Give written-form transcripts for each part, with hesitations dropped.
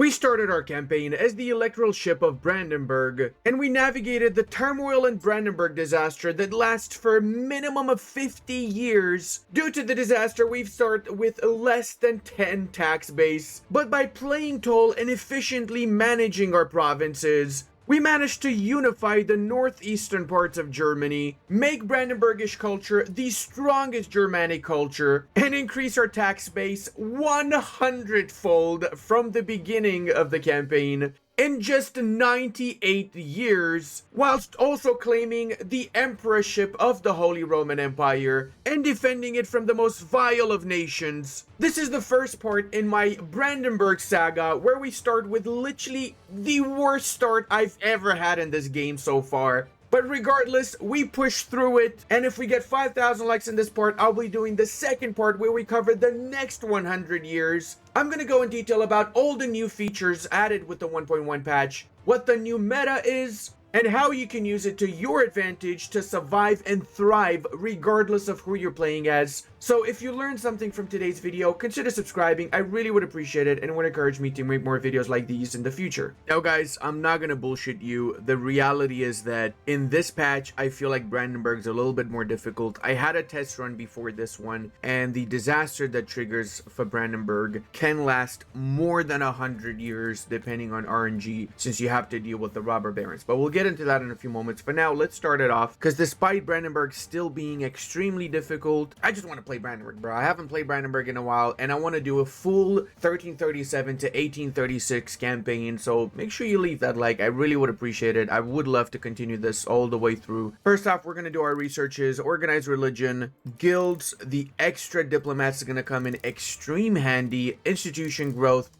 We started our campaign as the electoral ship of Brandenburg, and we navigated the Turmoil and Brandenburg disaster that lasts for a minimum of 50 years. Due to the disaster, we've started with less than 10 tax base, but by playing toll and efficiently managing our provinces, we managed to unify the northeastern parts of Germany, make Brandenburgish culture the strongest Germanic culture, and increase our tax base 100-fold from the beginning of the campaign in just 98 years, whilst also claiming the emperorship of the Holy Roman Empire and defending it from the most vile of nations. This is the first part in my Brandenburg Saga, where we start with literally the worst start I've ever had in this game so far. But regardless, we push through it, and if we get 5,000 likes in this part, I'll be doing the second part where we cover the next 100 years. I'm gonna go in detail about all the new features added with the 1.1 patch, what the new meta is, and how you can use it to your advantage to survive and thrive regardless of who you're playing as. So if you learned something from today's video, consider subscribing. I really would appreciate it and would encourage me to make more videos like these in the future. Now guys, I'm not gonna bullshit you. The reality is that in this patch, I feel like Brandenburg's a little bit more difficult. I had a test run before this one, and the disaster that triggers for Brandenburg can last more than 100 years depending on RNG, since you have to deal with the robber barons. But we'll get into that in a few moments. For now, let's start it off, because despite Brandenburg still being extremely difficult, I just want to play Brandenburg, bro. I haven't played Brandenburg in a while, and I want to do a full 1337 to 1836 campaign, so make sure you leave that like. I really would appreciate it. I would love to continue this all the way through. First off, we're going to do our researches, organized religion, guilds. The extra diplomats are going to come in extreme handy. Institution growth,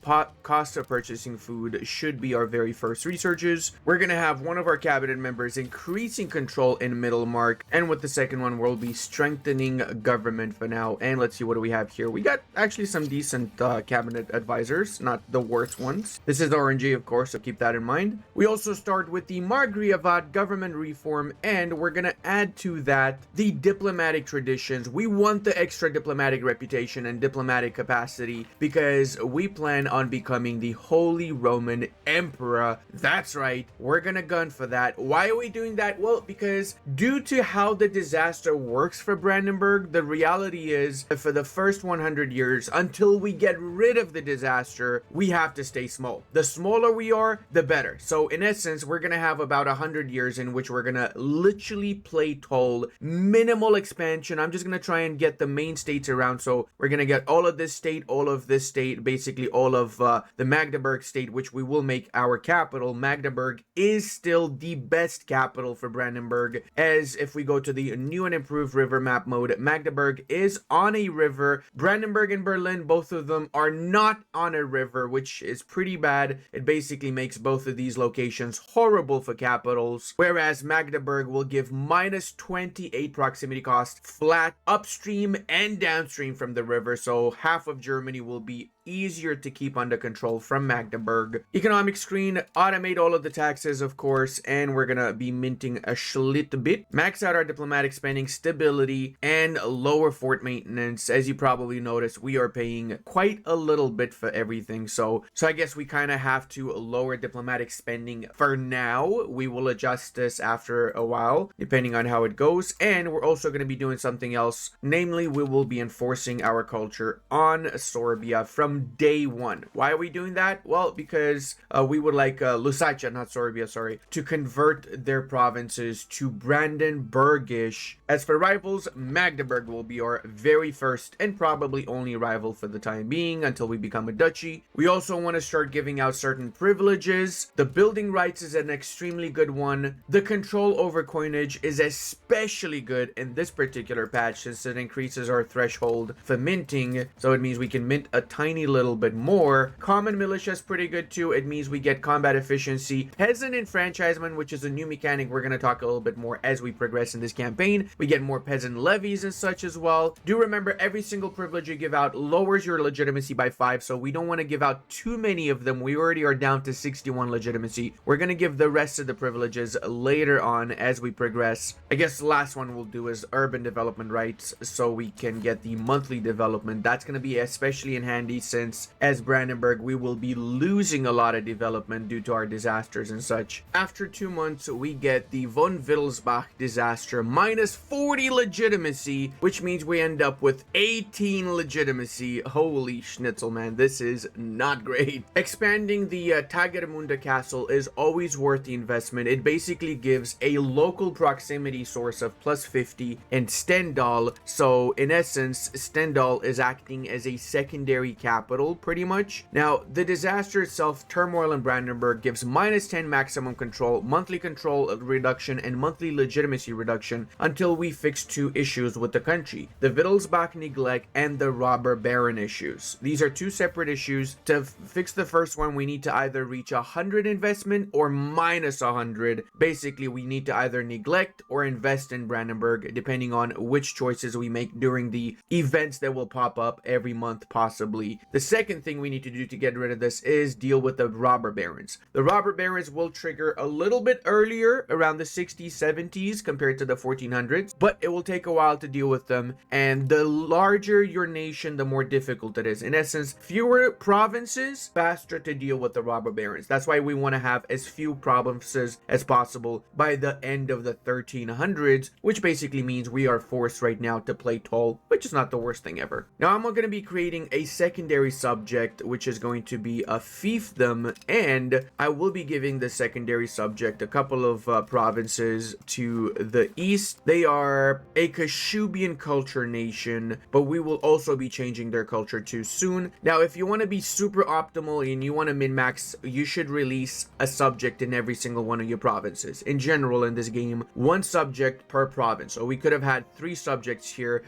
cost of purchasing food should be our very first researches. We're going to have one of our cabinet members increasing control in Middlemark, and with the second one, we'll be strengthening government for now. And let's see, what do we have here? We got actually some decent cabinet advisors, not the worst ones. This is RNG, of course, so keep that in mind. We also start with the Margriavad government reform, and we're gonna add to that the diplomatic traditions. We want the extra diplomatic reputation and diplomatic capacity because we plan on becoming the Holy Roman Emperor. That's right, we're gonna gun for that. Why are we doing that? Well, because due to how the disaster works for Brandenburg, the reality is for the first 100 years, until we get rid of the disaster, we have to stay small. The smaller we are, the better. So in essence, we're gonna have about 100 years in which we're gonna literally play toll, minimal expansion. I'm just gonna try and get the main states around. So we're gonna get all of this state, all of this state, basically all of the Magdeburg state, which we will make our capital. Magdeburg is still the best capital for Brandenburg, as if we go to the new and improved river map mode, Magdeburg is on a river. Brandenburg and Berlin, both of them are not on a river, which is pretty bad. It basically makes both of these locations horrible for capitals, whereas Magdeburg will give minus 28 proximity cost flat upstream and downstream from the river, so half of Germany will be easier to keep under control from Magdeburg. Economic screen, automate all of the taxes, of course, and we're gonna be minting a schlit bit. Max out our diplomatic spending, stability, and lower fort maintenance. As you probably noticed, we are paying quite a little bit for everything, so I guess we kind of have to lower diplomatic spending for now. We will adjust this after a while, depending on how it goes, and we're also going to be doing something else, namely we will be enforcing our culture on Sorbia from day one. Why are we doing that? Well, because we would like Lusatia, not Sorbia, sorry, to convert their provinces to Brandenburgish. As for rivals, Magdeburg will be our very first and probably only rival for the time being until we become a duchy. We also want to start giving out certain privileges. The building rights is an extremely good one. The control over coinage is especially good in this particular patch, since it increases our threshold for minting, so it means we can mint a tiny little bit more. Common militia is pretty good too. It means we get combat efficiency. Peasant enfranchisement, which is a new mechanic we're going to talk a little bit more as we progress in this campaign. We get more peasant levies and such as well. Do remember, every single privilege you give out lowers your legitimacy by 5, so we don't want to give out too many of them. We already are down to 61 legitimacy. We're going to give the rest of the privileges later on as we progress. I guess the last one we'll do is urban development rights, so we can get the monthly development. That's going to be especially in handy since essence, as Brandenburg, we will be losing a lot of development due to our disasters and such. After 2 months, we get the von Vittelsbach disaster, minus 40 legitimacy, which means we end up with 18 legitimacy. Holy schnitzel, man, this is not great. Expanding the Tagermunda castle is always worth the investment. It basically gives a local proximity source of plus 50 and Stendhal, so in essence, Stendhal is acting as a secondary capital, pretty much. Now, the disaster itself, Turmoil in Brandenburg, gives minus 10 maximum control, monthly control reduction, and monthly legitimacy reduction until we fix 2 issues with the country: the Vittelsbach neglect and the robber baron issues. These are 2 separate issues. To fix the first one, we need to either reach 100 investment or minus 100. Basically, we need to either neglect or invest in Brandenburg, depending on which choices we make during the events that will pop up every month, possibly. The second thing we need to do to get rid of this is deal with the robber barons. The robber barons will trigger a little bit earlier, around the 60s, 70s, compared to the 1400s, but it will take a while to deal with them, and the larger your nation, the more difficult it is. In essence, fewer provinces, faster to deal with the robber barons. That's why we want to have as few provinces as possible by the end of the 1300s, which basically means we are forced right now to play tall, which is not the worst thing ever. Now, I'm going to be creating a secondary subject, which is going to be a fiefdom, and I will be giving the secondary subject a couple of provinces to the east. They are a Kashubian culture nation, but we will also be changing their culture too soon. Now, if you want to be super optimal and you want to min-max, you should release a subject in every single one of your provinces. In general, in this game, 1 subject per province. So we could have had 3 subjects here.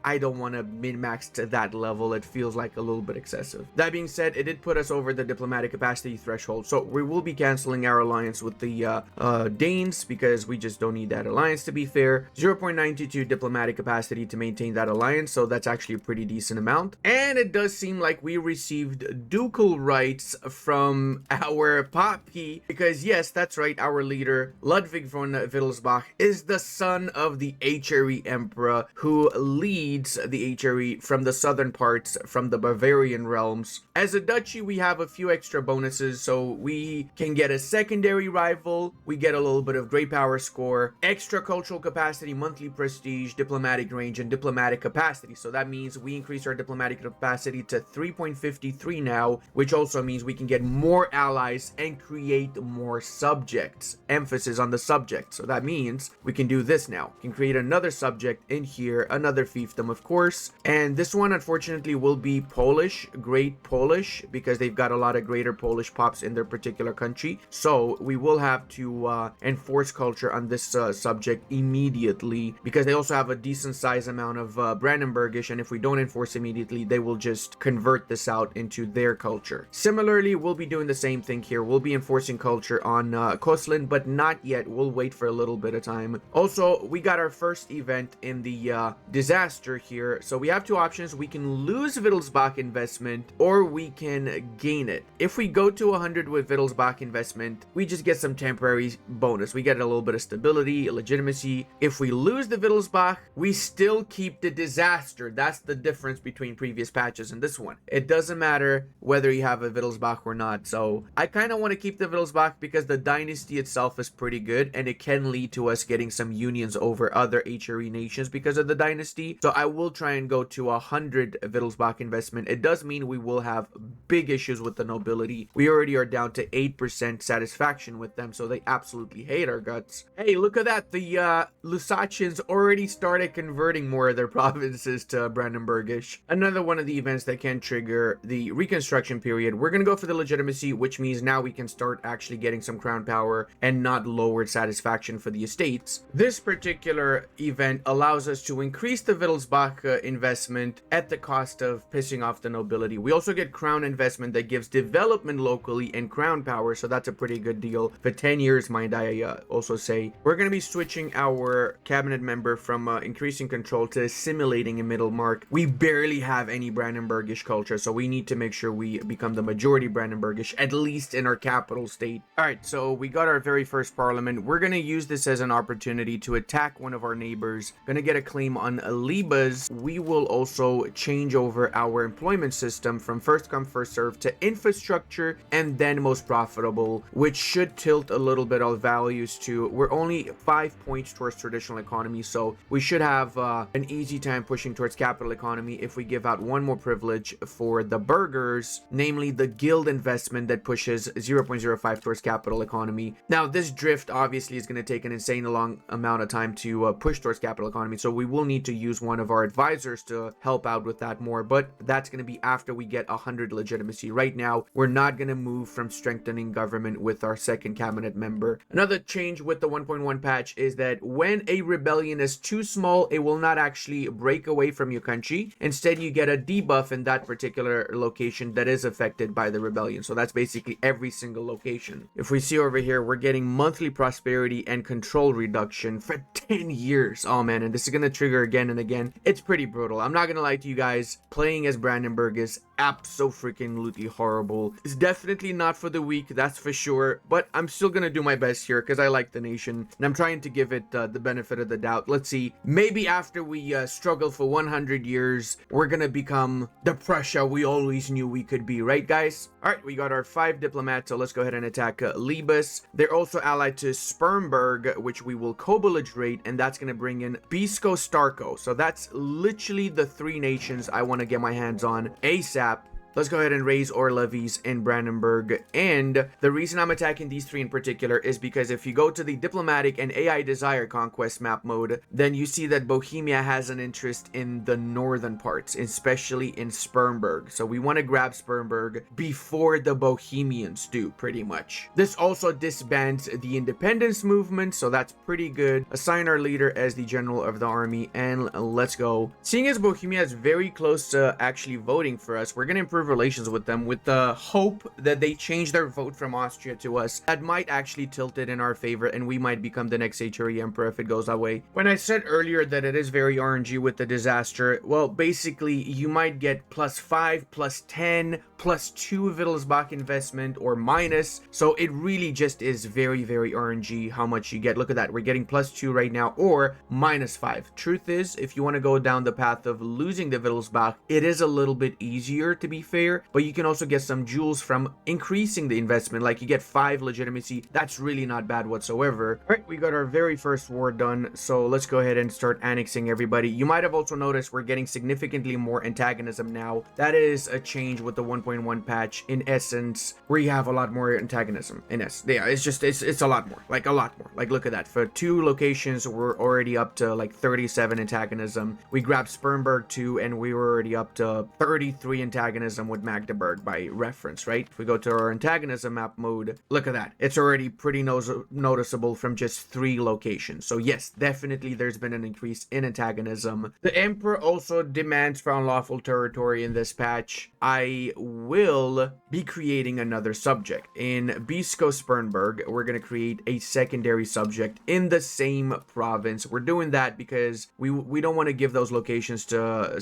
I don't want to min-max to that level. It feels like a little bit excessive. That being said, it did put us over the diplomatic capacity threshold, so we will be canceling our alliance with the Danes, because we just don't need that alliance, to be fair. 0.92 diplomatic capacity to maintain that alliance, so that's actually a pretty decent amount. And it does seem like we received ducal rights from our Papi, because yes, that's right, our leader, Ludwig von Wittelsbach, is the son of the HRE emperor, who leads the HRE from the southern parts, from the Bavarian realms. As a duchy, we have a few extra bonuses, so we can get a secondary rival, we get a little bit of great power score, extra cultural capacity, monthly prestige, diplomatic range, and diplomatic capacity. So that means we increase our diplomatic capacity to 3.53 now, which also means we can get more allies and create more subjects. Emphasis on the subject. So that means we can do this now. We can create another subject in here, another fiefdom, of course. And this one, unfortunately, will be Polish, Great Polish, because they've got a lot of greater Polish pops in their particular country. So we will have to enforce culture on this subject immediately, because they also have a decent size amount of Brandenburgish, and if we don't enforce immediately, they will just convert this out into their culture. Similarly, we'll be doing the same thing here. We'll be enforcing culture on Koslin, but not yet. We'll wait for a little bit of time. Also, we got our first event in the disaster here, so we have 2 options. We can lose Wittelsbach investment, or we can gain it. If we go to 100 with Wittelsbach investment, we just get some temporary bonus. We get a little bit of stability, legitimacy. If we lose the Wittelsbach, we still keep the disaster. That's the difference between previous patches and this one. It doesn't matter whether you have a Wittelsbach or not. So I kind of want to keep the Wittelsbach because the dynasty itself is pretty good, and it can lead to us getting some unions over other HRE nations because of the dynasty. So I will try and go to 100 Wittelsbach investment. It does mean we will have big issues with the nobility. We already are down to 8% satisfaction with them, so they absolutely hate our guts. Hey, look at that. The Lusatians already started converting more of their provinces to Brandenburgish. Another one of the events that can trigger the reconstruction period. We're going to go for the legitimacy, which means now we can start actually getting some crown power and not lowered satisfaction for the estates. This particular event allows us to increase the Wittelsbach investment at the cost of pissing off the nobility. We also get crown investment that gives development locally and crown power, so that's a pretty good deal for 10 years, mind I also say. We're going to be switching our cabinet member from increasing control to assimilating in Middlemark. We barely have any Brandenburgish culture, so we need to make sure we become the majority Brandenburgish, at least in our capital state. Alright, so we got our very first parliament. We're going to use this as an opportunity to attack one of our neighbors. Going to get a claim on Libas. We will also change over our our employment system from first come first serve to infrastructure and then most profitable, which should tilt a little bit of values to we're only 5 points towards traditional economy, so we should have an easy time pushing towards capital economy if we give out one more privilege for the burghers, namely the guild investment that pushes 0.05 towards capital economy. Now this drift obviously is going to take an insane long amount of time to push towards capital economy, so we will need to use one of our advisors to help out with that more, but that's going to be after we get 100 legitimacy. Right now we're not going to move from strengthening government with our second cabinet member. Another change with the 1.1 patch is that when a rebellion is too small, it will not actually break away from your country. Instead, you get a debuff in that particular location that is affected by the rebellion. So that's basically every single location. If we see over here, we're getting monthly prosperity and control reduction for 10 years. Oh man, and this is going to trigger again and again. It's pretty brutal. I'm not going to lie to you guys. Playing as Brandenburg is abso-freaking-lutely horrible. It's definitely not for the weak, that's for sure, but I'm still gonna do my best here because I like the nation and I'm trying to give it the benefit of the doubt. Let's see, maybe after we struggle for 100 years, we're gonna become the Prussia we always knew we could be, right guys? Alright, we got our 5 diplomats, so let's go ahead and attack Libus. They're also allied to Spermberg, which we will co-belligerate, and that's gonna bring in Bisco Starko. So that's literally the 3 nations I want to get my hands on ASAP. Let's go ahead and raise our levies in Brandenburg. And the reason I'm attacking these 3 in particular is because if you go to the diplomatic and AI desire conquest map mode, then you see that Bohemia has an interest in the northern parts, especially in Spermberg. So we want to grab Spermberg before the Bohemians do, pretty much. This also disbands the independence movement, so that's pretty good. Assign our leader as the general of the army, and let's go. Seeing as Bohemia is very close to actually voting for us, we're going to improve relations with them with the hope that they change their vote from Austria to us. That might actually tilt it in our favor and we might become the next HRE emperor if it goes that way. When I said earlier that it is very RNG with the disaster, well, basically you might get +5, +10, +2 Vittelsbach investment or minus. So it really just is very, very RNG how much you get. Look at that. We're getting +2 right now or -5. Truth is, if you want to go down the path of losing the Vittelsbach, it is a little bit easier to be fair, but you can also get some jewels from increasing the investment. Like you get 5 legitimacy. That's really not bad whatsoever. All right, we got our very first war done, so let's go ahead and start annexing everybody. You might have also noticed we're getting significantly more antagonism now. That is a change with the 1.1 patch in essence, where you have a lot more antagonism in essence. Yeah, it's a lot more, like a lot more. Like look at that, for 2 locations we're already up to like 37 antagonism. We grabbed Spermberg 2 and we were already up to 33 antagonism with Magdeburg by reference, right? If we go to our antagonism map mode, look at that. It's already pretty noticeable from just 3 locations. So yes, definitely there's been an increase in antagonism. The Emperor also demands for unlawful territory in this patch. I will be creating another subject. In Bisco Spermberg, we're going to create a secondary subject in the same province. We're doing that because we don't want to give those locations to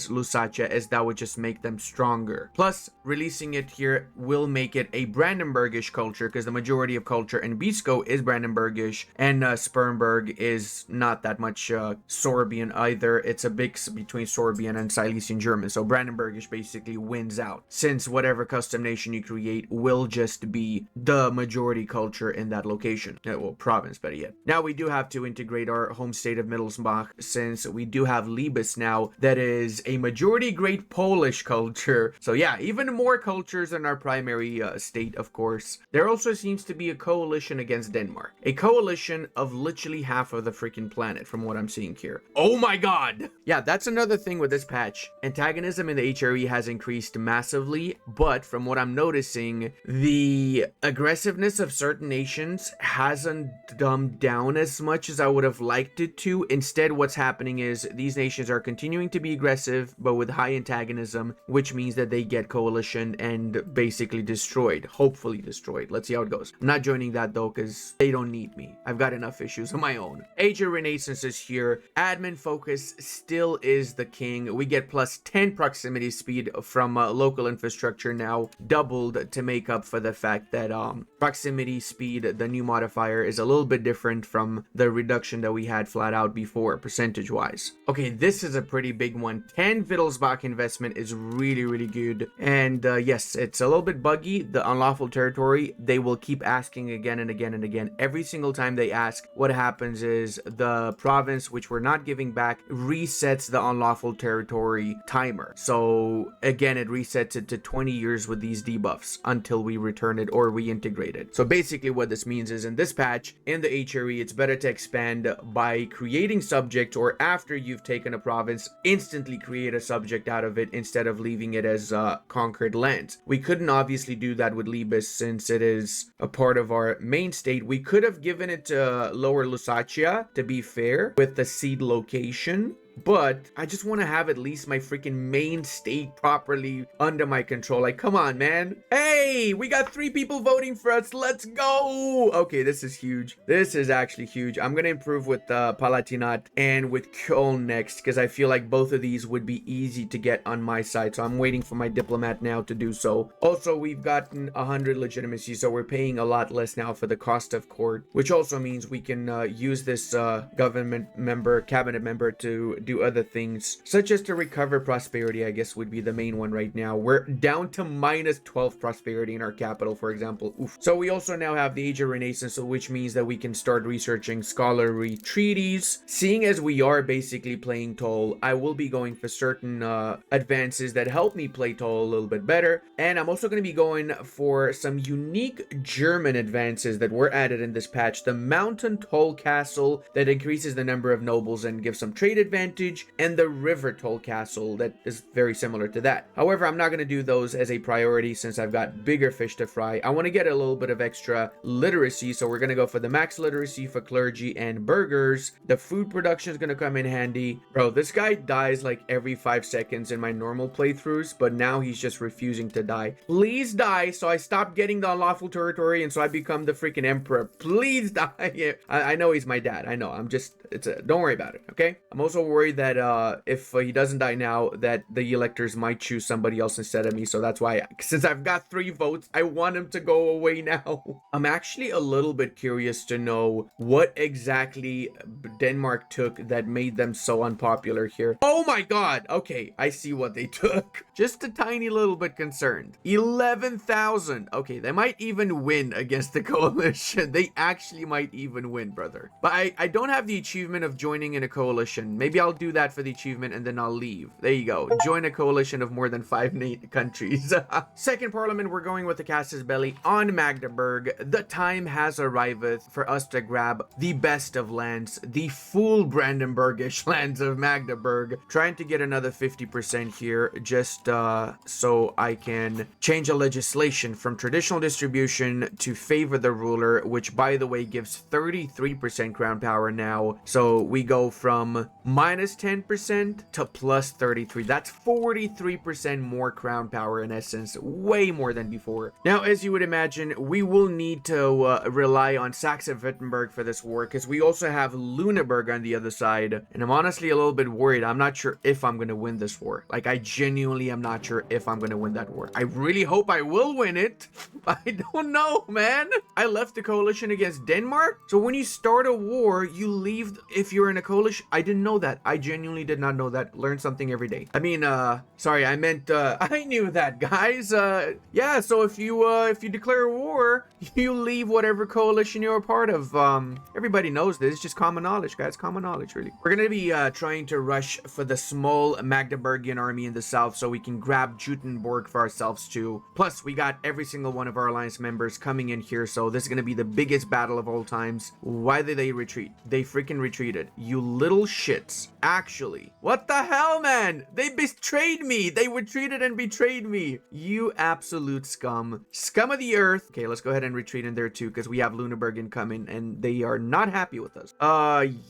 Lusatia, as that would just make them stronger. Plus, releasing it here will make it a Brandenburgish culture because the majority of culture in Bisco is Brandenburgish, and Spermberg is not that much Sorbian either. It's a mix between Sorbian and Silesian German, so Brandenburgish basically wins out, since whatever custom nation you create will just be the majority culture in that location. Well, province, better yet. Now we do have to integrate our home state of Vittelsbach, since we do have Libus now that is a majority Great Polish culture. So yeah, even more cultures than our primary state, of course. There also seems to be a coalition against Denmark. A coalition of literally half of the freaking planet from what I'm seeing here. Oh my god! Yeah, that's another thing with this patch. Antagonism in the HRE has increased massively, but from what I'm noticing, the aggressiveness of certain nations hasn't dumbed down as much as I would have liked it to. Instead, what's happening is these nations are continuing to be aggressive, but with high antagonism, which means that they get coalition and basically destroyed, hopefully destroyed. Let's see how it goes. I'm not joining that though, because they don't need me. I've got enough issues of my own. Age of Renaissance is here. Admin focus still is the king. We get plus 10 proximity speed from local infrastructure, now doubled to make up for the fact that proximity speed, the new modifier, is a little bit different from the reduction that we had flat out before, percentage wise. Okay, this is a pretty big one. 10 Vittelsbach investment is really good. And yes, it's a little bit buggy. The unlawful territory, they will keep asking again and again and again. Every single time they ask, what happens is the province, which we're not giving back, resets the unlawful territory timer. So again, it resets it to 20 years with these debuffs until we return it or reintegrate it. So basically what this means is in this patch, in the HRE, it's better to expand by creating subjects, or after you've taken a province, instantly create a subject out of it instead of leaving it as conquered lands. We couldn't obviously do that with Libes since it is a part of our main state. We could have given it to Lower Lusatia, to be fair, with the seed location, but I just want to have at least my freaking main state properly under my control. Like, come on, man. Hey, we got 3 people voting for us. Let's go. Okay, this is huge. This is actually huge. I'm going to improve with Palatinate and with Köln next, because I feel like both of these would be easy to get on my side. So I'm waiting for my diplomat now to do so. Also, we've gotten 100 legitimacy, so we're paying a lot less now for the cost of court, which also means we can use this cabinet member to do other things, such as to recover prosperity, I guess would be the main one right now. We're down to minus 12 prosperity in our capital, for example. Oof. So we also now have the Age of Renaissance, which means that we can start researching scholarly treaties. Seeing as we are basically playing Toll, I will be going for certain advances that help me play Toll a little bit better. And I'm also going to be going for some unique German advances that were added in this patch. The Mountain Toll Castle that increases the number of nobles and gives some trade advantage, and the River Toll Castle that is very similar to that. However, I'm not going to do those as a priority since I've got bigger fish to fry. I want to get a little bit of extra literacy, so we're going to go for the max literacy for clergy and burghers. The food production is going to come in handy. Bro, this guy dies like every 5 seconds in my normal playthroughs, but now he's just refusing to die. Please die so I stop getting the unlawful territory and so I become the freaking emperor. Please die. I know he's my dad. I know. Don't worry about it, okay? I'm also worried that if he doesn't die now, that the electors might choose somebody else instead of me. So that's why, since I've got 3 votes, I want him to go away now. I'm actually a little bit curious to know what exactly Denmark took that made them so unpopular here. Oh my god! Okay, I see what they took. Just a tiny little bit concerned. 11,000. Okay, they might even win against the coalition. They actually might even win, brother. But I don't have the achievement of joining in a coalition. Maybe I'll do that for the achievement and then I'll leave. There you go. Join a coalition of more than 5 countries. Second parliament, we're going with the Casus Belli on Magdeburg. The time has arrived for us to grab the best of lands, the full Brandenburgish lands of Magdeburg. Trying to get another 50% here just so I can change a legislation from traditional distribution to favor the ruler, which by the way gives 33% crown power now. So we go from minus 10% to plus 33. That's 43% more crown power in essence, way more than before. Now, as you would imagine, we will need to rely on Saxe-Wittenberg for this war, because we also have Lüneburg on the other side, and I'm honestly a little bit worried. I'm not sure if I'm going to win this war. Like, I genuinely am not sure if I'm going to win that war. I really hope I will win it. I don't know, man. I left the coalition against Denmark. So when you start a war, you leave if you're in a coalition. I didn't know that. I genuinely did not know that. Learn something every day. I mean, sorry, I meant, I knew that, guys. Yeah, so if you declare a war, you leave whatever coalition you're a part of. Everybody knows this. It's just common knowledge, guys. Common knowledge, really. We're gonna be trying to rush for the small Magdeburgian army in the south so we can grab Jutenborg for ourselves too. Plus, we got every single one of our alliance members coming in here, so this is gonna be the biggest battle of all times. Why did they retreat? They freaking retreated. You little shits. Actually, what the hell, man? They betrayed me. They retreated and betrayed me. You absolute scum. Scum of the earth. Okay, let's go ahead and retreat in there too, because we have Lüneburg incoming and they are not happy with us.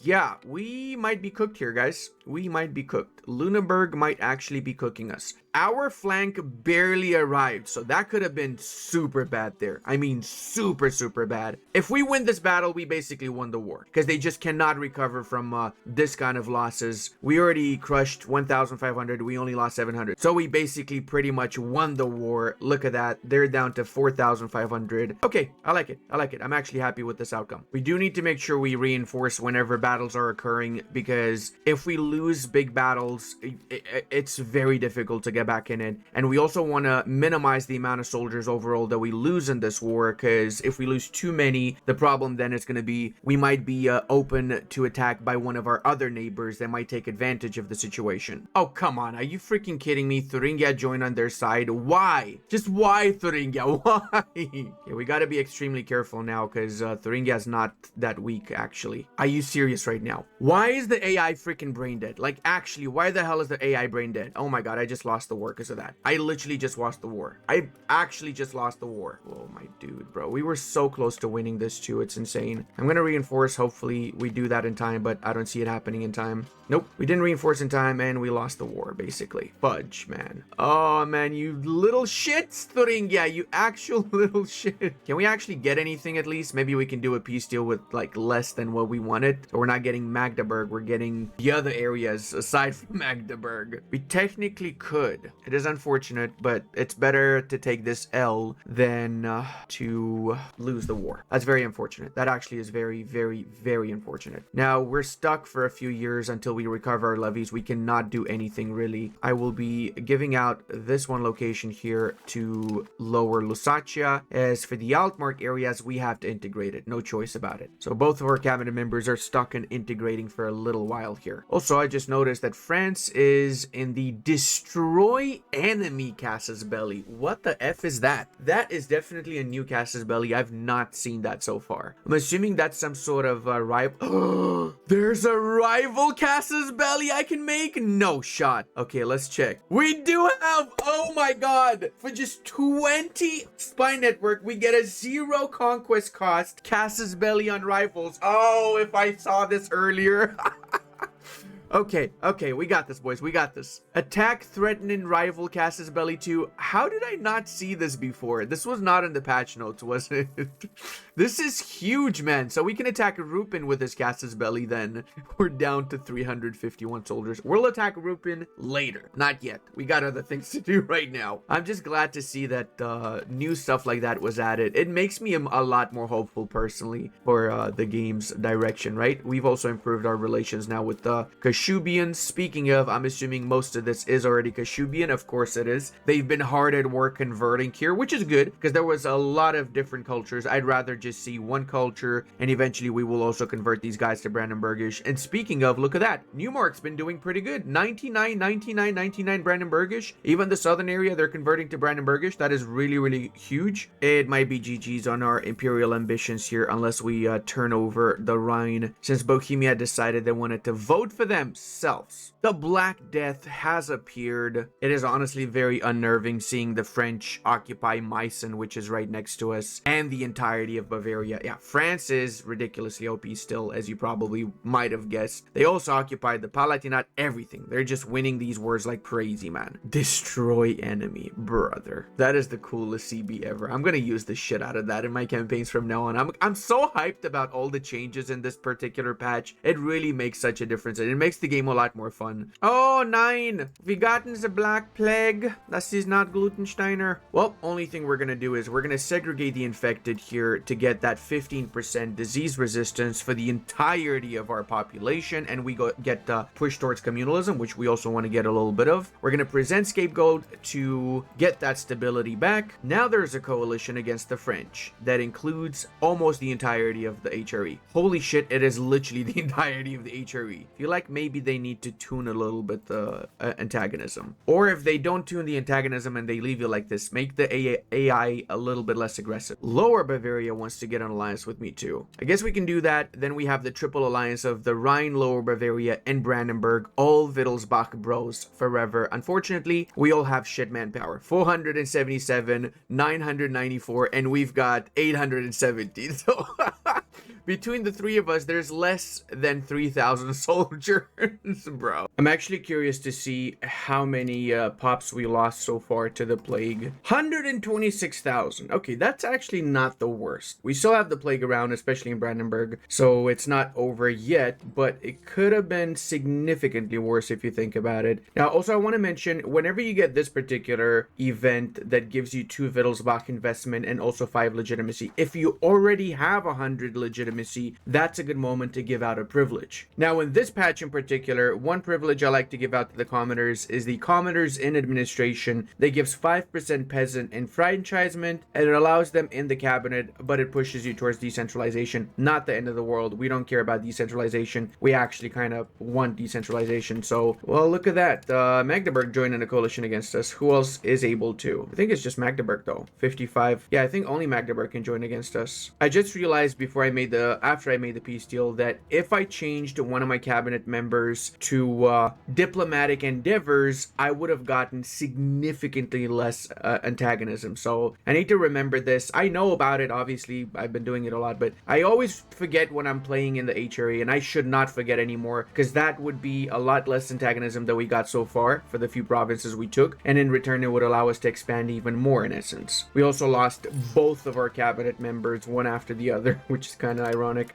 Yeah, we might be cooked here, guys. We might be cooked. Lüneburg might actually be cooking us. Our flank barely arrived, so that could have been super bad there. I mean, super, super bad. If we win this battle, we basically won the war, because they just cannot recover from this kind of losses. We already crushed 1,500. We only lost 700. So we basically pretty much won the war. Look at that. They're down to 4,500. Okay, I like it. I like it. I'm actually happy with this outcome. We do need to make sure we reinforce whenever battles are occurring, because if we lose big battles, it's very difficult to get back in it. And we also want to minimize the amount of soldiers overall that we lose in this war, because if we lose too many, the problem then is going to be we might be open to attack by one of our other neighbors that might take advantage of the situation. Oh, come on. Are you freaking kidding me? Thuringia joined on their side. Why? Just why, Thuringia? Why? Yeah, we got to be extremely careful now, because Thuringia is not that weak, actually. Are you serious right now? Why is the AI freaking brain dead? Like, actually, why the hell is the AI brain dead? Oh my god, I just lost the war because of that. I literally just lost the war. I actually just lost the war. Oh my dude, bro. We were so close to winning this too. It's insane. I'm gonna reinforce. Hopefully we do that in time, but I don't see it happening in time. Nope, we didn't reinforce in time and we lost the war, basically. Fudge, man. Oh man, you little shits, Thuringia. You actual little shit. Can we actually get anything at least? Maybe we can do a peace deal with like less than what we wanted. So we're not getting Magdeburg. We're getting the other areas aside from Magdeburg. We technically could. It is unfortunate, but it's better to take this L than to lose the war. That's very unfortunate. That actually is very, very, very unfortunate. Now, we're stuck for a few years until we recover our levies. We cannot do anything really. I will be giving out this one location here to lower Lusatia. As for the Altmark areas, we have to integrate it. No choice about it. So both of our cabinet members are stuck in integrating for a little while here. Also, I just noticed that France is in the destroy enemy Casus Belli. What the F is that? That is definitely a new Casus Belli. I've not seen that so far. I'm assuming that's some sort of rival. There's a rival Casus Belli I can make? No shot. Okay, let's check. We do have, oh my god, for just 20 spy network, we get a 0 conquest cost Casus Belli on rivals. Oh, if I saw this earlier. Okay, we got this, boys. We got this. Attack threatening rival Casus Belli 2. How did I not see this before? This was not in the patch notes, was it? This is huge, man. So we can attack Rupin with this Casus Belli then. We're down to 351 soldiers. We'll attack Rupin later. Not yet. We got other things to do right now. I'm just glad to see that new stuff like that was added. It makes me a lot more hopeful personally for the game's direction, right? We've also improved our relations now with the Kashubians. Speaking of, I'm assuming most of this is already Kashubian. Of course it is. They've been hard at work converting here, which is good because there was a lot of different cultures. I'd rather just see one culture, and eventually we will also convert these guys to Brandenburgish. And speaking of, look at that. Newmark's been doing pretty good. 99, 99, 99 Brandenburgish. Even the southern area, they're converting to Brandenburgish. That is really, really huge. It might be GG's on our imperial ambitions here unless we turn over the Rhine, since Bohemia decided they wanted to vote for themselves. The Black Death has appeared. It is honestly very unnerving seeing the French occupy Meissen, which is right next to us, and the entirety of Bavaria. Yeah, France is ridiculously OP still, as you probably might have guessed. They also occupied the Palatinate, everything. They're just winning these wars like crazy, man. Destroy enemy, brother. That is the coolest CB ever. I'm gonna use the shit out of that in my campaigns from now on. I'm so hyped about all the changes in this particular patch. It really makes such a difference, and it makes the game a lot more fun. Oh, nein! We gotten the Black Plague. That is not Glutensteiner. Well, only thing we're gonna do is we're gonna segregate the infected here to get that 15% disease resistance for the entirety of our population, and we get pushed towards communalism, which we also want to get a little bit of. We're gonna present Scapegoat to get that stability back. Now there's a coalition against the French that includes almost the entirety of the HRE. Holy shit, it is literally the entirety of the HRE. I feel like maybe maybe they need to tune a little bit the antagonism. Or if they don't tune the antagonism and they leave you like this, make the AI a little bit less aggressive. Lower Bavaria wants to get an alliance with me too. I guess we can do that. Then we have the triple alliance of the Rhine, Lower Bavaria, and Brandenburg, all Vittelsbach bros forever. Unfortunately, we all have shit manpower. 477, 994, and we've got 870. So between the three of us, there's less than 3,000 soldiers, bro. I'm actually curious to see how many pops we lost so far to the plague. 126,000. Okay, that's actually not the worst. We still have the plague around, especially in Brandenburg, so it's not over yet, but it could have been significantly worse if you think about it. Now, also, I want to mention, whenever you get this particular event that gives you 2 Vittelsbach investment and also 5 legitimacy, if you already have 100 legitimacy, that's a good moment to give out a privilege. Now, in this patch in particular, one privilege I like to give out to the commoners is the commoners in administration. That gives 5% peasant enfranchisement, and it allows them in the cabinet, but it pushes you towards decentralization. Not the end of the world. We don't care about decentralization. We actually kind of want decentralization. So, well, look at that. Magdeburg joined a coalition against us. Who else is able to? I think it's just Magdeburg though. 55. Yeah, I think only Magdeburg can join against us. I just realized before I made after I made the peace deal that if I changed one of my cabinet members to diplomatic endeavors, I would have gotten significantly less antagonism. So I need to remember this. I know about it, obviously. I've been doing it a lot, but I always forget when I'm playing in the HRE, and I should not forget anymore, because that would be a lot less antagonism that we got so far for the few provinces we took, and in return it would allow us to expand even more in essence. We also lost both of our cabinet members, one after the other, which is kind of ironic.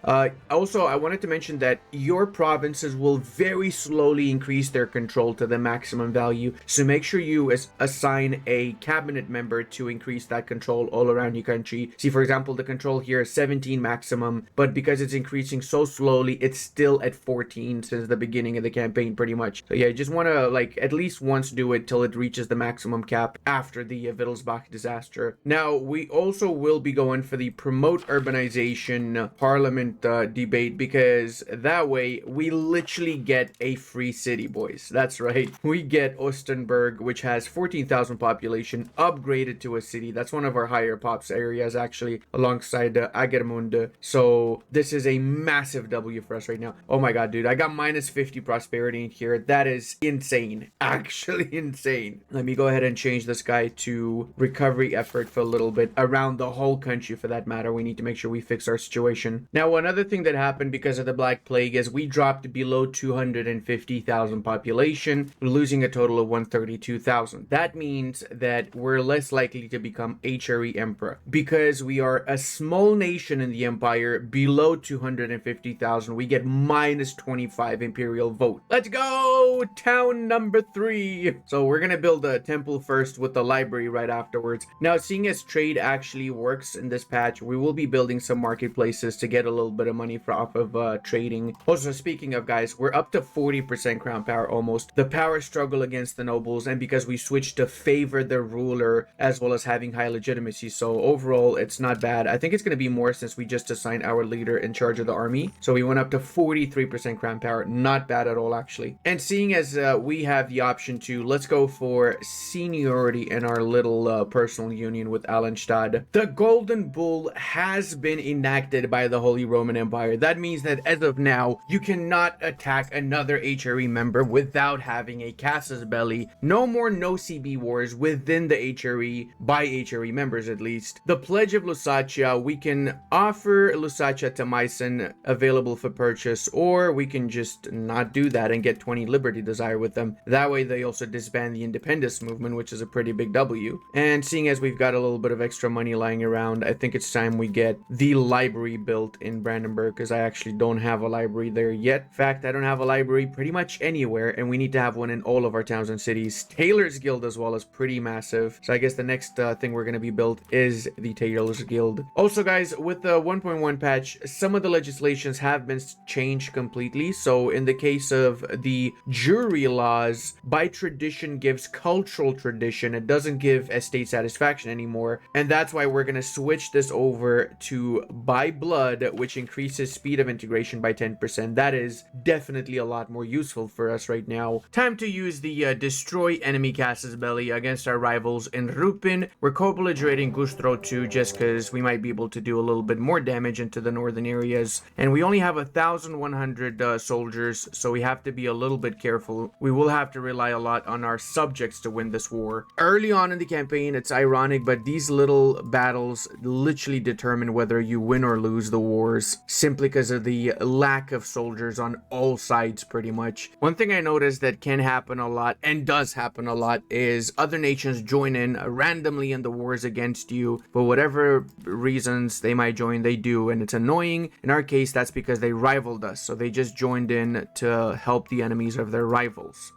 Also, I wanted to mention that your provinces will very slowly increase their control to the maximum value, so make sure you assign a cabinet member to increase that control all around your country. See, for example, the control here is 17 maximum, but because it's increasing so slowly, it's still at 14 since the beginning of the campaign pretty much. So yeah, you just want to like at least once do it till it reaches the maximum cap after the Vittelsbach disaster. Now, we also will be going for the promote urbanization parliament debate, because that way we literally get a free city, boys. That's right, we get Ostenburg, which has 14,000 population, upgraded to a city. That's one of our higher pops areas actually, alongside Agermund. So this is a massive W for us right now. Oh my god, dude, I got minus 50 prosperity in here. That is insane, actually insane. Let me go ahead and change this guy to recovery effort for a little bit around the whole country for that matter. We need to make sure we fix our situation. Now, another thing that happened because of the Black Plague is we dropped below 250,000 population, losing a total of 132,000. That means that we're less likely to become HRE Emperor, because we are a small nation in the Empire below 250,000. We get minus 25 imperial vote. Let's go! Town number 3. So we're gonna build a temple first with the library right afterwards. Now, seeing as trade actually works in this patch, we will be building some marketplaces to get a little bit of money off of trading. Also, speaking of, guys, we're up to 40% crown power almost. The power struggle against the nobles, and because we switched to favor the ruler as well as having high legitimacy, so overall it's not bad. I think it's going to be more since we just assigned our leader in charge of the army, so we went up to 43% crown power. Not bad at all actually. And seeing as we have the option to, let's go for seniority in our little personal union with Allenstadt. The golden bull has been enacted by the Holy Roman Empire. That means that as of now, you cannot attack another HRE member without having a Casus Belli. No more no CB wars within the HRE, by HRE members at least. The Pledge of Lusatia, we can offer Lusatia to Meissen, available for purchase, or we can just not do that and get 20 Liberty Desire with them. That way they also disband the independence movement, which is a pretty big W. And seeing as we've got a little bit of extra money lying around, I think it's time we get the library built in Brandenburg, because I actually don't have a library there yet. In fact, I don't have a library pretty much anywhere, and we need to have one in all of our towns and cities. Tailor's Guild as well is pretty massive, so I guess the next thing we're going to be built is the Tailor's Guild. Also, guys, with the 1.1 patch, some of the legislations have been changed completely. So in the case of the jury laws, by tradition gives cultural tradition. It doesn't give estate satisfaction anymore, and that's why we're going to switch this over to by blood stud, which increases speed of integration by 10%. That is definitely a lot more useful for us right now. Time to use the destroy enemy Casus Belli against our rivals in Rupin. We're co-belligerating Gustro too, just because we might be able to do a little bit more damage into the northern areas. And we only have 1,100 soldiers, so we have to be a little bit careful. We will have to rely a lot on our subjects to win this war. Early on in the campaign, it's ironic, but these little battles literally determine whether you win or lose the wars, simply because of the lack of soldiers on all sides, pretty much. One thing I noticed that can happen a lot, and does happen a lot, is other nations join in randomly in the wars against you. For whatever reasons they might join, they do, and it's annoying. In our case, that's because they rivaled us, so they just joined in to help the enemies of their rivals.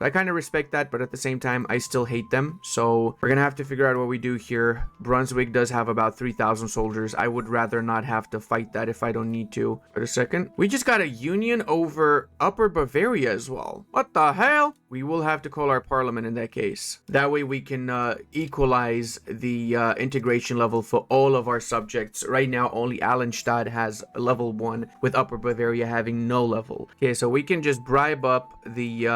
I kind of respect that, but at the same time, I still hate them. So we're going to have to figure out what we do here. Brunswick does have about 3,000 soldiers. I would rather not have to fight that if I don't need to. Wait a second. We just got a union over Upper Bavaria as well. What the hell? We will have to call our parliament in that case. That way we can equalize the integration level for all of our subjects. Right now, only Allenstadt has level 1, with Upper Bavaria having no level. Okay, so we can just bribe up the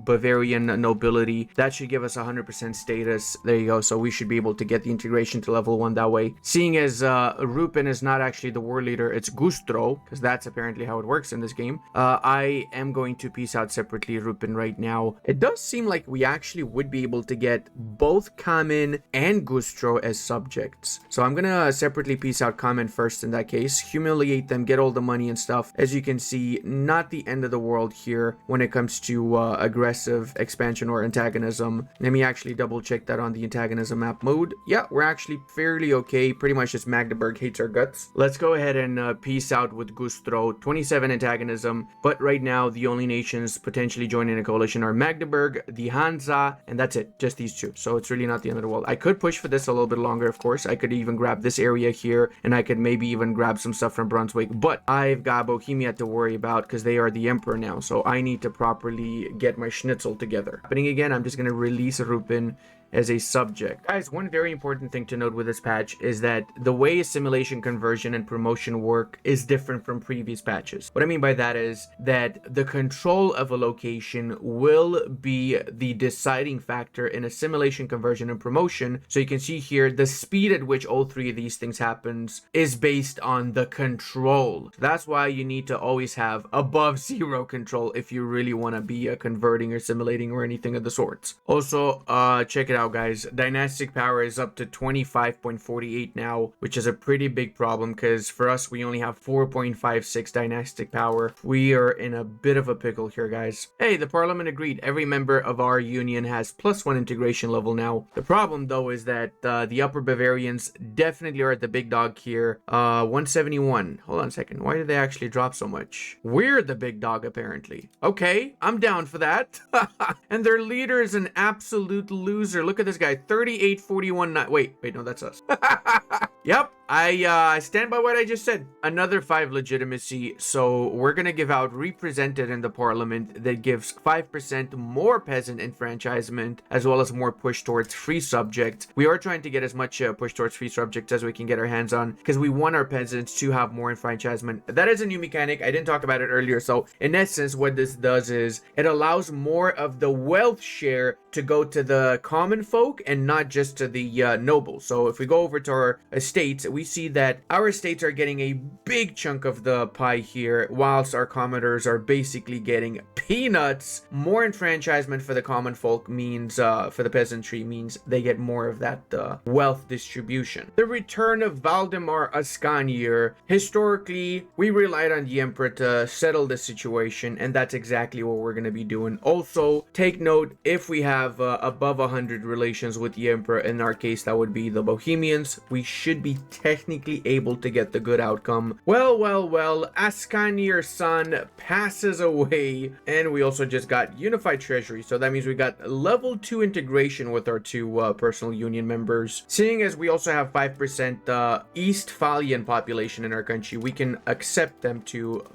Bavarian nobility. That should give us 100% status. There you go. So we should be able to get the integration to level 1 that way. Seeing as Rupin is not actually the war leader, it's Gustro, because that's apparently how it works in this game. I am going to peace out separately Rupin right now. It does seem like we actually would be able to get both Kamen and Gustro as subjects. So I'm gonna separately peace out Kamen first in that case, humiliate them, get all the money and stuff. As you can see, not the end of the world here when it comes to aggressive expansion or antagonism. Let me actually double check that on the antagonism map mode. Yeah, we're actually fairly okay. Pretty much just Magdeburg hates our guts. Let's go ahead and peace out with Gustro. 27 antagonism, but right now the only nations potentially joining a coalition are Magdeburg, the Hansa, and that's it. Just these two. So it's really not the end of the world. I could push for this a little bit longer, of course. I could even grab this area here, and I could maybe even grab some stuff from Brunswick, but I've got Bohemia to worry about because they are the emperor now, so I need to properly get my schnitzel together. Happening again, I'm just going to release Rupin as a subject. Guys, one very important thing to note with this patch is that the way assimilation, conversion, and promotion work is different from previous patches. What I mean by that is that the control of a location will be the deciding factor in assimilation, conversion, and promotion. So you can see here, the speed at which all three of these things happens is based on the control. That's why you need to always have above 0 control if you really want to be converting or assimilating or anything of the sorts. Also, check it out, guys. Dynastic power is up to 25.48 now, which is a pretty big problem because for us, we only have 4.56 dynastic power. We are in a bit of a pickle here, guys. Hey, the parliament agreed. Every member of our union has +1 integration level now. The problem, though, is that the Upper Bavarians definitely are at the big dog here. 171. Hold on a second. Why did they actually drop so much? We're the big dog, apparently. Okay, I'm down for that. And their leader is an absolute loser. Look at this guy, 3841. Wait, no, that's us. Yep, I stand by what I just said. Another 5 legitimacy, so we're gonna give out represented in the parliament that gives 5% more peasant enfranchisement, as well as more push towards free subject. We are trying to get as much push towards free subject as we can get our hands on, because we want our peasants to have more enfranchisement. That is a new mechanic. I didn't talk about it earlier, so in essence, what this does is it allows more of the wealth share to go to the common folk and not just to the nobles. So if we go over to our estates, we see that our estates are getting a big chunk of the pie here, whilst our commoners are basically getting peanuts. More enfranchisement for the common folk means, for the peasantry, means they get more of that wealth distribution. The return of Valdemar Ascanier. Historically, we relied on the emperor to settle the situation, and that's exactly what we're going to be doing. Also, take note, if we have above 100 relations with the emperor, in our case that would be the Bohemians, we should be technically able to get the good outcome. Well, Ascanier's son passes away, and we also just got unified treasury, so that means we got level 2 integration with our 2 personal union members. Seeing as we also have 5% Eastphalian population in our country, we can accept them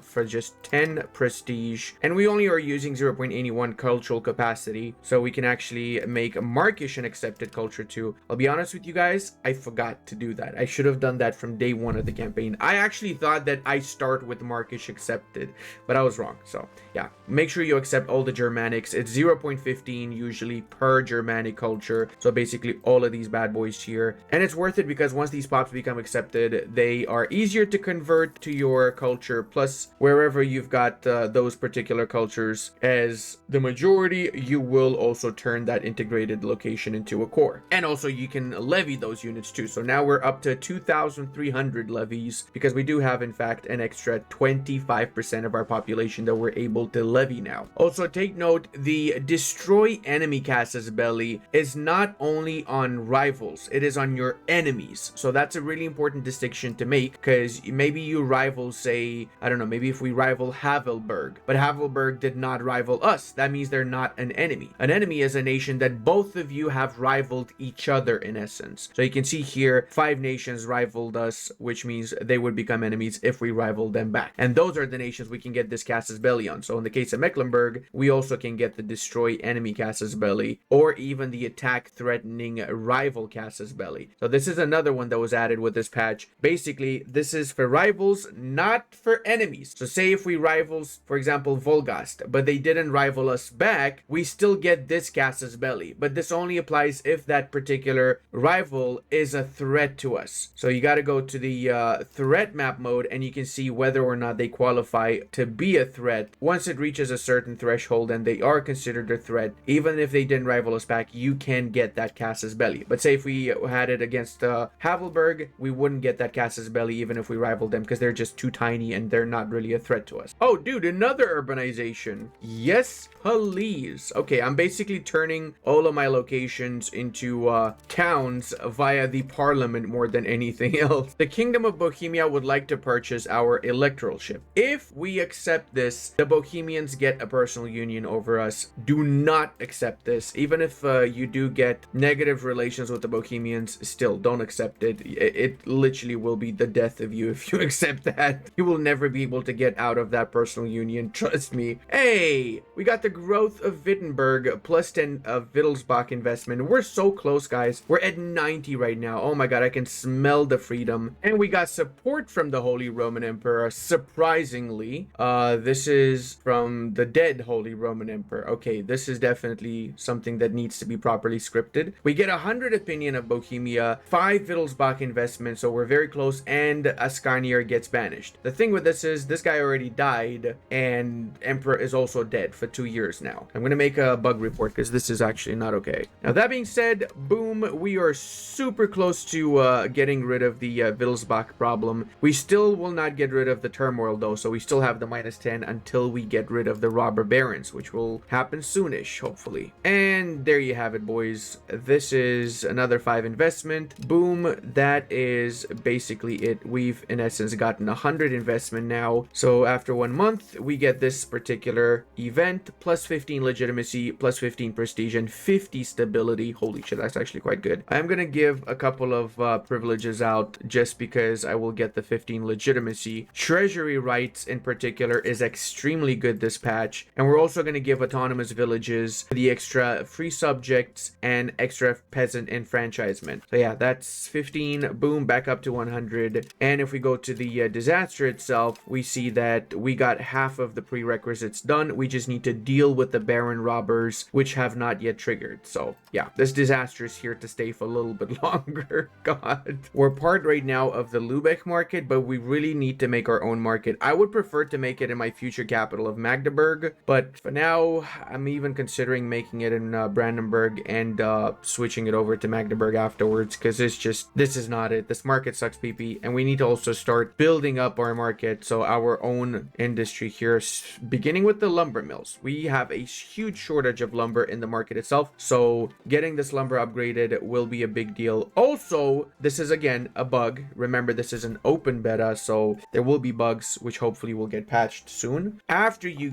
for just 10 prestige, and we only are using 0.81 cultural capacity, so we can actually make Markish an accepted culture too. I'll be honest with you guys, I forgot to do that. I should have done that from day one of the campaign. I actually thought that I start with Markish accepted, but I was wrong. So yeah, make sure you accept all the Germanics. It's 0.15 usually per Germanic culture. So basically all of these bad boys here. And it's worth it because once these pops become accepted, they are easier to convert to your culture. Plus, wherever you've got those particular cultures as the majority, you will also turn that integrated location into a core. And also you can levy those units too. So now we're up to 2,300 levies because we do have in fact an extra 25% of our population that we're able to levy now. Also take note, the destroy enemy Casus Belli is not only on rivals, it is on your enemies. So that's a really important distinction to make, because maybe you rival, say, I don't know, maybe if we rival Havelberg, but Havelberg did not rival us, that means they're not an enemy. An enemy is a nation that both of you have rivaled each other in essence. So you can see here 5 nations rivaled us, which means they would become enemies if we rival them back, and those are the nations we can get this Casus Belli on. So in the case of Mecklenburg, we also can get the destroy enemy Casus Belli, or even the attack threatening rival Casus Belli. So this is another one that was added with this patch. Basically, this is for rivals, not for enemies. So say if we rivals, for example, Volgast, but they didn't rival us back, we still get this Casus Belli, but this only applies if that particular rival is a threat to us. So you got to go to the threat map mode and you can see whether or not they qualify to be a threat. Once it reaches a certain threshold and they are considered a threat, even if they didn't rival us back, you can get that Casus Belli. But say if we had it against Havelberg, we wouldn't get that Casus Belli even if we rivaled them, because they're just too tiny and they're not really a threat to us. Oh dude, another urbanization. Yes please. Okay, I'm basically turning all of my locations into towns via the parliament more than anything else. The Kingdom of Bohemia would like to purchase our electoralship. If we accept this, the Bohemians get a personal union over us. Do not accept this. Even if you do get negative relations with the Bohemians, still don't accept it. It literally will be the death of you if you accept that. You will never be able to get out of that personal union, trust me. Hey, we got the growth of Wittenberg plus 10 of Vittelsbach investment. We're so close, guys. We're at 90 right now. Oh my god, I can smell the freedom. And we got support from the Holy Roman Emperor, surprisingly. This is from the dead Holy Roman Emperor. Okay, this is definitely something that needs to be properly scripted. We get 100 opinion of Bohemia, 5 Wittelsbach investment, so we're very close, and Ascanier gets banished. The thing with this is, this guy already died, and Emperor is also dead for 2 years now. I'm gonna make a bug report, because this is actually not okay. Now, that being said, boom, we are super close to getting rid of the Wittelsbach problem. We still will not get rid of the Turmoil, though, so we still have the -10 until we get rid of the robber barons, which will happen soonish, hopefully. And there you have it, boys. This is another 5 investment. Boom, that is basically it. We've in essence gotten 100 investment now. So after 1 month, we get this particular event, plus 15 legitimacy, plus 15 prestige, and 50 stability. Holy shit, that's actually quite good. I'm gonna give a couple of privileges out just because I will get the 15 legitimacy. Treasury rights in particular is extremely good this patch, and we're also going to give autonomous villages, the extra free subjects, and extra peasant enfranchisement. So yeah, that's 15. Boom, back up to 100. And if we go to the disaster itself, we see that we got half of the prerequisites done. We just need to deal with the baron robbers, which have not yet triggered. So yeah, this disaster is here to stay for a little bit longer. God, we're part right now of the Lübeck market, but we really need to make our own market. I would prefer to make it in my future capital of Magdeburg, but for now, I'm even considering making it in Brandenburg and switching it over to Magdeburg afterwards, because it's just, this is not it. This market sucks PP, and we need to also start building up our market, so our own industry here, beginning with the lumber mills. We have a huge shortage of lumber in the market itself, so getting this lumber upgraded will be a big deal. Also, this is again a bug. Remember, this is an open beta, so there will be bugs which hopefully will get patched soon. After you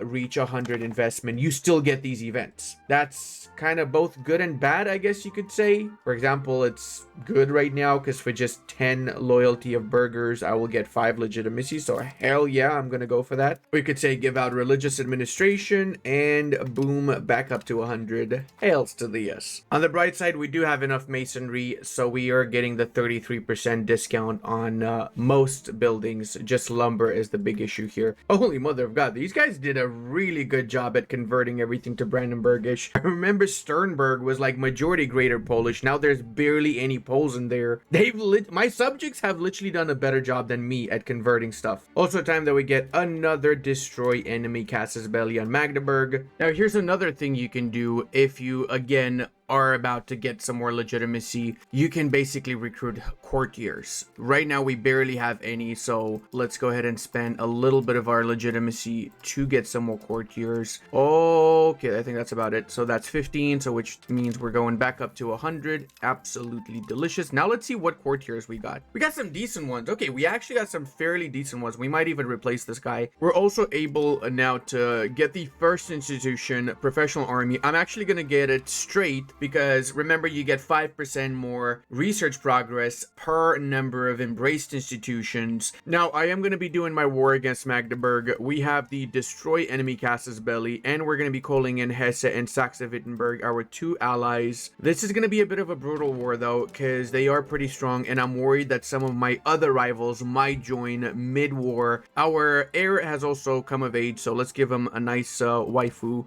reach 100 investment, you still get these events. That's kind of both good and bad, I guess you could say. For example, it's good right now because for just 10 loyalty of burghers, I will get 5 legitimacy, so hell yeah, I'm gonna go for that. We could say give out religious administration, and boom, back up to 100. Hails to the yes. On the bright side, we do have enough masonry, so we are getting the 33% discount on most buildings. Just lumber is the big issue here. Holy mother of God, these guys did a really good job at converting everything to Brandenburgish. I remember Sternberg was like majority Greater Polish. Now there's barely any Poles in there. My subjects have literally done a better job than me at converting stuff. Also time that we get another destroy enemy Casus Belli on Magdeburg. Now here's another thing you can do if you again are about to get some more legitimacy. You can basically recruit courtiers. Right now we barely have any, so let's go ahead and spend a little bit of our legitimacy to get some more courtiers. Okay, I think that's about it. So that's 15, so which means we're going back up to 100. Absolutely delicious. Now let's see what courtiers we got. We got some decent ones. Okay, we actually got some fairly decent ones. We might even replace this guy. We're also able now to get the first institution, professional army. I'm actually gonna get it straight, because remember, you get 5% more research progress per number of embraced institutions. Now, I am going to be doing my war against Magdeburg. We have the destroy enemy Casus Belli, and we're going to be calling in Hesse and Saxe-Wittenberg, our two allies. This is going to be a bit of a brutal war, though, because they are pretty strong, and I'm worried that some of my other rivals might join mid-war. Our heir has also come of age, so let's give him a nice waifu.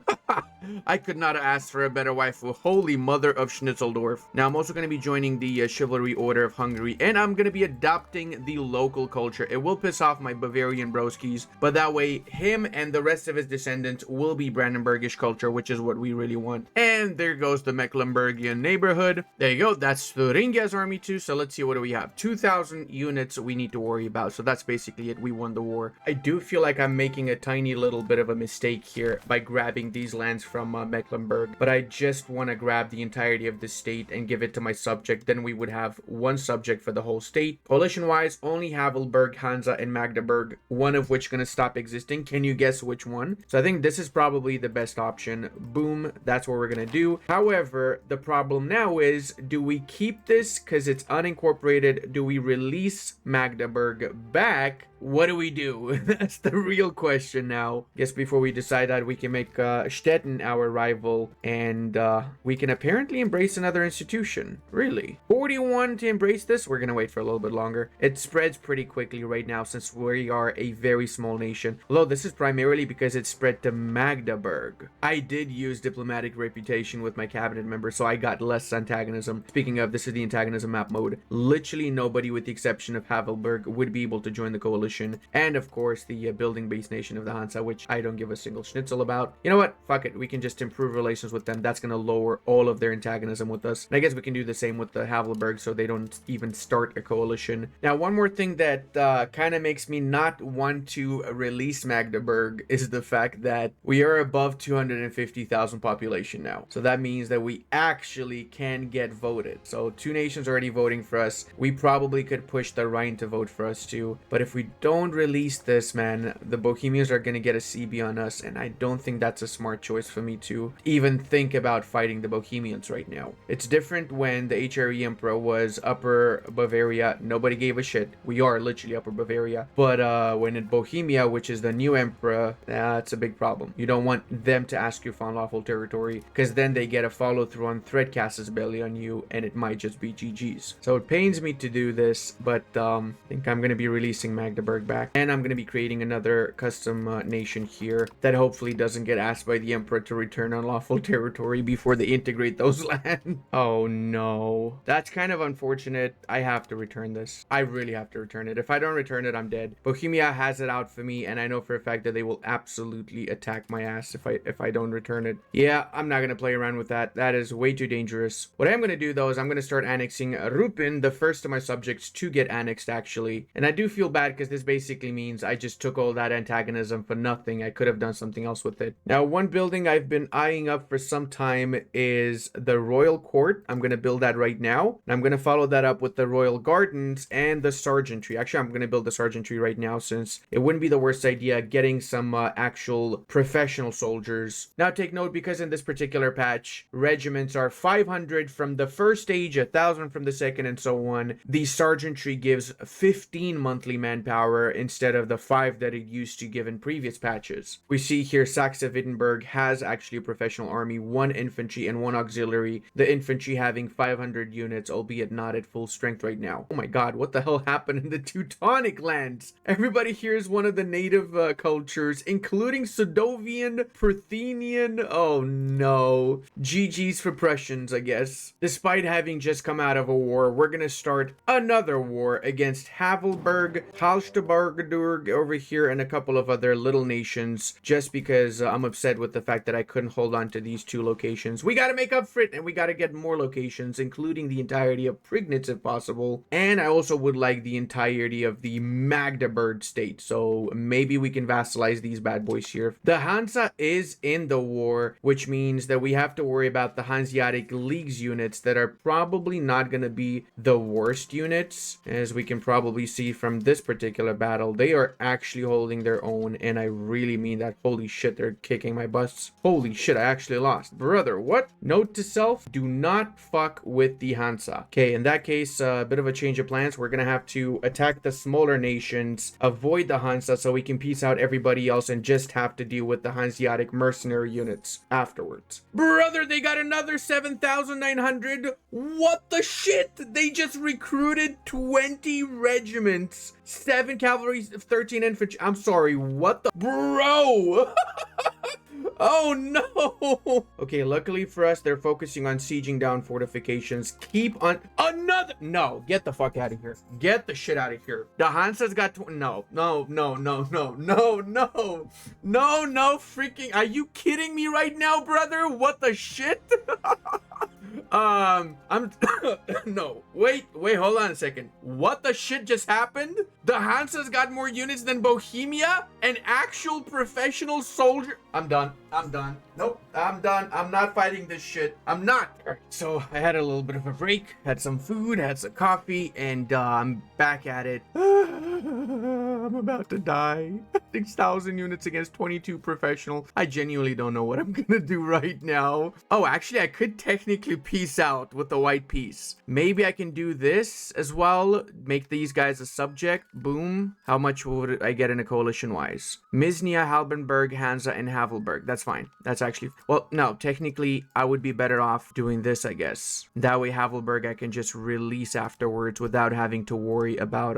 I could not have asked for a better waifu. Holy mother of Schnitzeldorf. Now, I'm also going to be joining the Chivalry Order of Hungary, and I'm going to be adopting the local culture. It will piss off my Bavarian broskies, but that way, him and the rest of his descendants will be Brandenburgish culture, which is what we really want. And there goes the Mecklenburgian neighborhood. There you go. That's Thuringia's army too. So let's see, what do we have? 2,000 units we need to worry about. So that's basically it. We won the war. I do feel like I'm making a tiny little bit of a mistake here by grabbing these lands from Mecklenburg, but I just want to grab the entirety of the state and give it to my subject. Then we would have one subject for the whole state. Coalition wise, only Havelberg, Hansa, and Magdeburg, one of which gonna stop existing. Can you guess which one? So I think this is probably the best option. Boom, that's what we're gonna do. However, the problem now is, do we keep this because it's unincorporated? Do we release Magdeburg back? What do we do? That's the real question now. Guess before we decide that, we can make Stettin our rival, and we can apparently embrace another institution. Really? 41 to embrace this? We're gonna wait for a little bit longer. It spreads pretty quickly right now since we are a very small nation. Although this is primarily because it spread to Magdeburg. I did use diplomatic reputation with my cabinet members, so I got less antagonism. Speaking of, this is the antagonism map mode. Literally nobody with the exception of Havelberg would be able to join the coalition. And of course the building-based nation of the Hansa, which I don't give a single schnitzel about. You know what? Fuck it. We can just improve relations with them. That's going to lower all of their antagonism with us. And I guess we can do the same with the Havelberg so they don't even start a coalition. Now, one more thing that kind of makes me not want to release Magdeburg is the fact that we are above 250,000 population now. So that means that we actually can get voted. So 2 nations already voting for us. We probably could push the Rhine to vote for us too. But if we don't release this, man, the Bohemians are going to get a CB on us, and I don't think that's a smart choice for me to even think about fighting the Bohemians right now. It's different when the HRE Emperor was Upper Bavaria. Nobody gave a shit. We are literally Upper Bavaria. But when in Bohemia, which is the new Emperor, that's a big problem. You don't want them to ask you for unlawful territory, because then they get a follow-through on threat Casus Belli on you, and it might just be GG's. So it pains me to do this, but I think I'm going to be releasing Magdeburg back, and I'm going to be creating another custom nation here that hopefully doesn't get asked by the Emperor to return unlawful territory before they integrate those lands. Oh no, that's kind of unfortunate. I have to return this. I really have to return it. If I don't return it, I'm dead. Bohemia has it out for me, and I know for a fact that they will absolutely attack my ass if I don't return it. Yeah, I'm not going to play around with that. That is way too dangerous. What I am going to do though is I'm going to start annexing Rupin, the first of my subjects to get annexed actually. And I do feel bad because this basically means I just took all that antagonism for nothing. I could have done something else with it. Now, one building I've been eyeing up for some time is the Royal Court. I'm going to build that right now. And I'm going to follow that up with the Royal Gardens and the Sergeantry. Actually, I'm going to build the Sergeantry right now since it wouldn't be the worst idea getting some actual professional soldiers. Now, take note, because in this particular patch, regiments are 500 from the first stage, 1,000 from the second, and so on. The Sergeantry gives 15 monthly manpower instead of the 5 that it used to give in previous patches. We see here Saxe-Wittenberg has actually a professional army, 1 infantry and 1 auxiliary, the infantry having 500 units, albeit not at full strength right now. Oh my god, what the hell happened in the Teutonic lands? Everybody here is one of the native cultures, including Sudovian, Parthenian. Oh no. GG's for Prussians, I guess. Despite having just come out of a war, we're gonna start another war against Havelberg, Halsteburg over here, and a couple of other little nations, just because I'm upset with the fact that I couldn't hold on to these two locations. We gotta make up for it, and we gotta get more locations, including the entirety of Prignitz if possible. And I also would like the entirety of the Magdeburg state, so maybe we can vassalize these bad boys here. The Hansa is in the war, which means that we have to worry about the Hanseatic League's units that are probably not going to be the worst units. As we can probably see from this particular battle, they are actually holding their own, and I really mean that. Holy shit, they're kicking my butts. Holy shit, I actually lost. Brother, what? Note to self, do not fuck with the Hansa. Okay, in that case, a bit of a change of plans. We're going to have to attack the smaller nations, avoid the Hansa so we can peace out everybody else and just have to deal with the Hanseatic mercenary units afterwards. Brother, they got another 7,900. What the shit? They just recruited 20 regiments, 7 cavalry, 13 infantry. I'm sorry, what the? Bro! Oh no! Okay, luckily for us, they're focusing on sieging down fortifications. Keep on another. No, get the fuck out of here. Get the shit out of here. The Hansa's got no, freaking. Are you kidding me right now, brother? What the shit? I'm no, wait, hold on a second. What the shit just happened? The Hansa's got more units than Bohemia? An actual professional soldier? I'm done. Nope, I'm done. I'm not fighting this shit. I'm not. All right, so I had a little bit of a break, had some food, had some coffee, and I'm back at it. I'm about to die. 6,000 units against 22 professional. I genuinely don't know what I'm gonna do right now. Oh, actually, I could technically peace out with the white piece. Maybe I can do this as well. Make these guys a subject. Boom. How much would I get in a coalition-wise? Misnia, Halbenberg, Hansa, and Havelberg. That's fine. That's actually... Well, no. Technically, I would be better off doing this, I guess. That way, Havelberg I can just release afterwards without having to worry about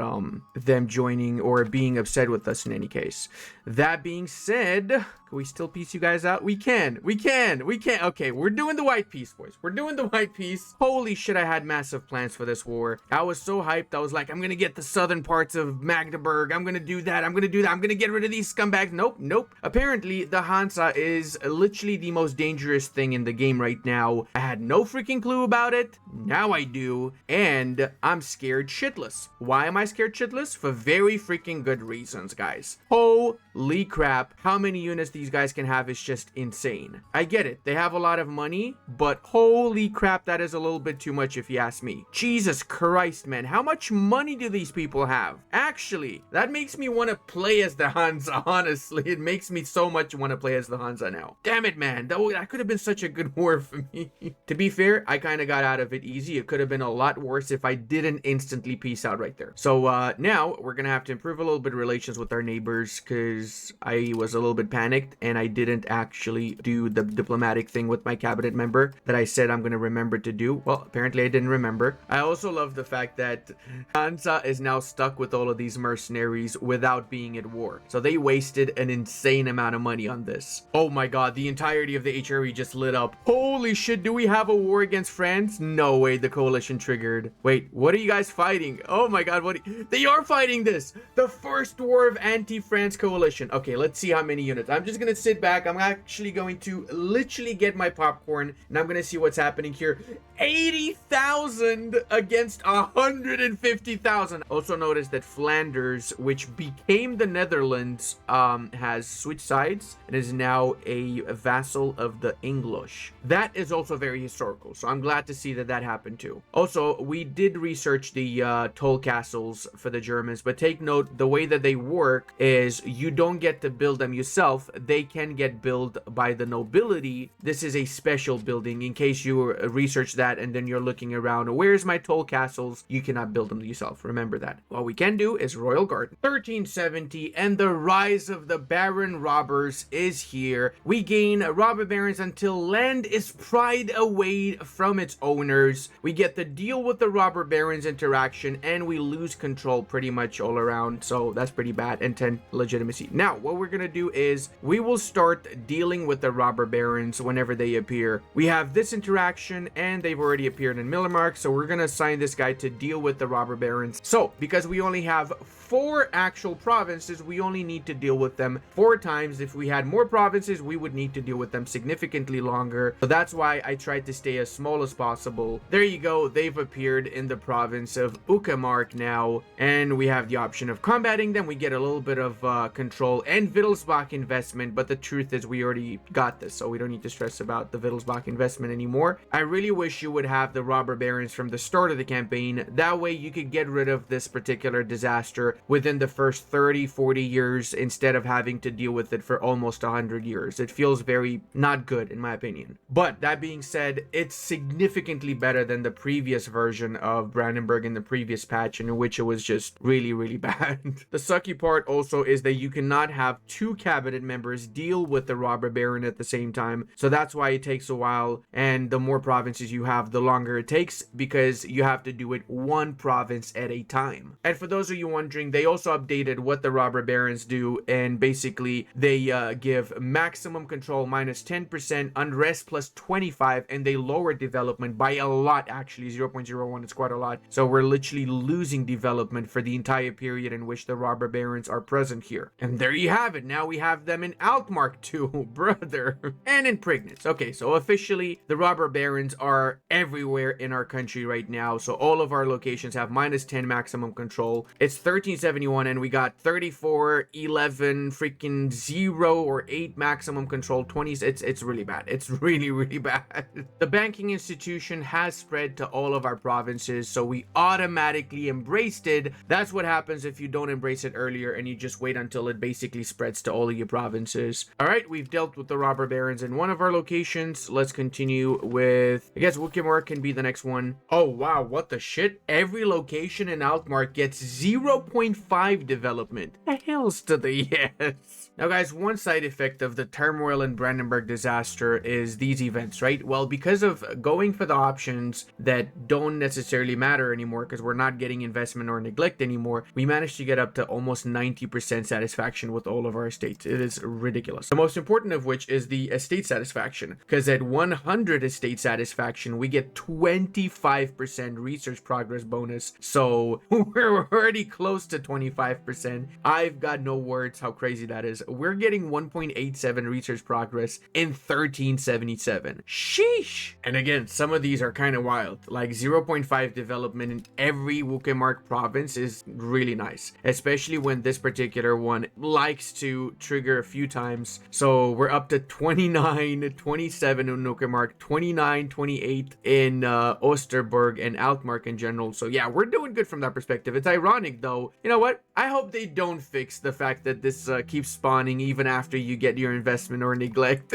them joining or being upset with us in any case. That being said, can we still piece you guys out? We can. Okay, we're doing the white piece, boys. We're doing the white piece. Holy shit, I had massive plans for this war. I was so hyped. I was like, I'm gonna get the southern parts of Magdeburg. I'm gonna do that. I'm gonna get rid of these scumbags. Nope. Apparently, the Hansa is literally the most dangerous thing in the game right now. I had no freaking clue about it. Now I do. And I'm scared shitless. Why am I scared shitless? For very freaking good reasons, guys. Holy crap. How many units these guys can have is just insane. I get it. They have a lot of money, but holy crap, that is a little bit too much if you ask me. Jesus Christ, man. How much money do these people have? Actually, that makes me want to play as the Hansa, honestly. It makes me so much want to play as the Hansa now. Damn it, man. That could have been such a good war for me. To be fair, I kind of got out of it easy. It could have been a lot worse if I didn't instantly peace out right there. So now we're going to have to improve a little bit of relations with our neighbors because I was a little bit panicked and I didn't actually do the diplomatic thing with my cabinet member that I said I'm going to remember to do. Well, apparently I didn't remember. I also love the fact that Hansa is now stuck with all of these mercenaries without being at war. So they wasted an insane amount of money on this. Oh my god, the entirety of the HRE just lit up. Holy shit, do we have a war against France? No way, the coalition triggered. Wait, what are you guys fighting? Oh my god, they are fighting this! The first war of anti-France coalition. Okay, let's see how many units. I'm just gonna sit back. I'm actually going to literally get my popcorn and I'm gonna see what's happening here. 80,000 against 150,000. Also notice that Flanders, which became the Netherlands, has switched sides and is now a vassal of the English. That is also very historical, so I'm glad to see that happened too. Also, we did research the toll castles for the Germans, but take note, the way that they work is you don't get to build them yourself. They can get built by the nobility. This is a special building in case you research that and then you're looking around, where's my toll castles? You cannot build them yourself. Remember that. What we can do is Royal Garden. 1370, and the rise of the Baron robbers is here. We gain robber barons until land is pried away from its owners. We get to deal with the robber barons interaction, and we lose control pretty much all around. So that's pretty bad. And 10 legitimacy. Now, what we're gonna do is we will start dealing with the robber barons whenever they appear. We have this interaction, and they've already appeared in Millermark, so we're gonna assign this guy to deal with the robber barons. So, because we only have 4 actual provinces, we only need to deal with them 4 times. If we had more provinces, we would need to deal with them significantly longer. So that's why I tried to stay as small as possible. There you go. They've appeared in the province of Uckermark now, and we have the option of combating them. We get a little bit of control and Vittelsbach investment, but the truth is we already got this, so we don't need to stress about the Vittelsbach investment anymore. I really wish you would have the robber barons from the start of the campaign. That way you could get rid of this particular disaster within the first 30-40 years instead of having to deal with it for almost 100 years. It feels very not good in my opinion. But that being said, it's significantly better than the previous version of Brandenburg in the previous patch, in which it was just really bad. The sucky part also is that you cannot have 2 cabinet members deal with the robber baron at the same time. So that's why it takes a while, and the more provinces you have, the longer it takes, because you have to do it 1 province at a time. And for those of you wondering, they also updated what the robber barons do, and basically they give maximum control minus 10%, unrest plus 25, and they lower development by a lot. Actually 0.01 is quite a lot, so we're literally losing development for the entire period in which the robber barons are present here. And there you have it. Now we have them in Altmark too, brother, and in Prignitz. Okay, so officially the robber barons are everywhere in our country right now, so all of our locations have minus 10 maximum control. It's 1371, and we got 34, 11, freaking 0 or 8 maximum control, 20s. It's really bad. It's really bad. The banking institution has spread to all of our provinces, so we automatically embraced it. That's what happens if you don't embrace it earlier and you just wait until it basically spreads to all of your provinces. All right, we've dealt with the robber barons in one of our locations. Let's continue with, I guess Wukimar can be the next one. Oh wow, what the shit? Every location in Altmark gets 0.5 development. The hell's to the yes. Now guys, one side effect of the Turmoil and Brandenburg disaster is these events, right? Well, because of going for the options that don't necessarily matter anymore, because we're not getting investment or neglect anymore, we managed to get up to almost 90% satisfaction with all of our estates. It is ridiculous. The most important of which is the estate satisfaction, because at 100 estate satisfaction, we get 25% research progress bonus. So we're already close to 25%. I've got no words how crazy that is. We're getting 1.87 research progress in 1377. Sheesh. And again, some of these are kind of wild. Like 0.5 development in every Wukimmark province is really nice, especially when this particular one likes to trigger a few times. So we're up to 29, 27 in Wukimmark, 29, 28 in Osterburg and Altmark in general. So yeah, we're doing good from that perspective. It's ironic though. You know what? I hope they don't fix the fact that this keeps spawning even after you get your investment or neglect.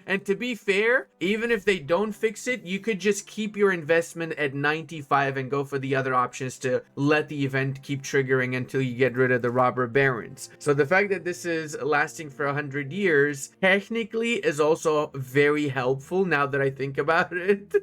And to be fair, even if they don't fix it, you could just keep your investment at 95 and go for the other options to let the event keep triggering until you get rid of the robber barons. So the fact that this is lasting for 100 years technically is also very helpful now that I think about it.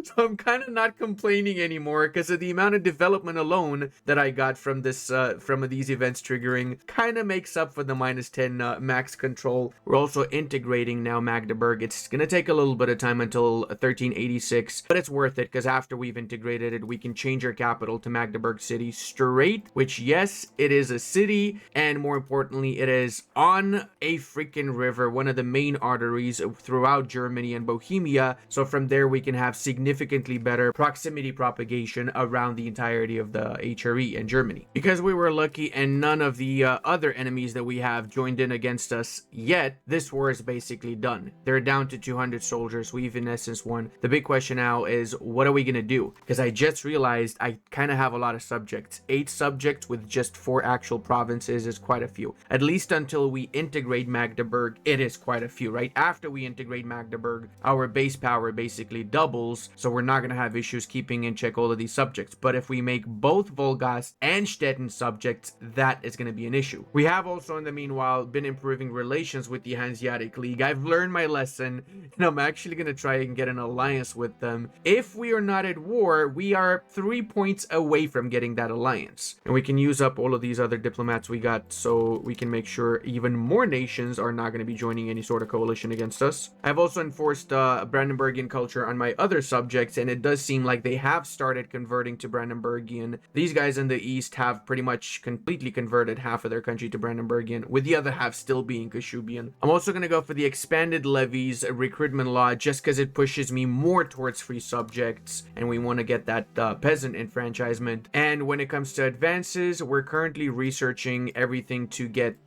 So I'm kind of not complaining anymore because of the amount of development alone that I got from this from these events triggering kind of makes up for the minus 10 max control. We're also integrating now Magdeburg. It's gonna take a little bit of time until 1386, but it's worth it because after we've integrated it, we can change our capital to Magdeburg City straight, which yes, it is a city, and more importantly, it is on a freaking river, one of the main arteries throughout Germany and Bohemia. So from there, we can have significantly better proximity propagation around the entirety of the HRE in Germany. Because we were lucky and none of the other enemies that we have joined in against us yet, this war is basically done. They're down to 200 soldiers. We've in essence won. The big question now is, what are we gonna do? Because I just realized I kind of have a lot of subjects. 8 subjects with just 4 actual provinces is quite a few. At least until we integrate Magdeburg, it is quite a few, right? After we integrate Magdeburg, our base power basically doubles, so we're not gonna have issues keeping in check all of these subjects. But if we make both Wolgast and Stettin subjects, that is gonna be an issue. We have also in the meanwhile been improving relations with the Hanseatic League. I've learned my lesson, and I'm actually gonna try and get an alliance with them. If we are not at war, we are 3 points away from getting that alliance, and we can use up all of these other diplomats we got, so we can make sure even more nations are not going to be joining any sort of coalition against us. I've also enforced Brandenburgian culture on my other subjects, and it does seem like they have started converting to Brandenburgian. These guys in the east have pretty much completely converted half of their country to Brandenburgian, with the other half still being Kashubian. I'm also going to go for the expanded levies recruitment law, just because it pushes me more towards free subjects, and we want to get that peasant enfranchisement. And when it comes to advances, we're currently researching everything to get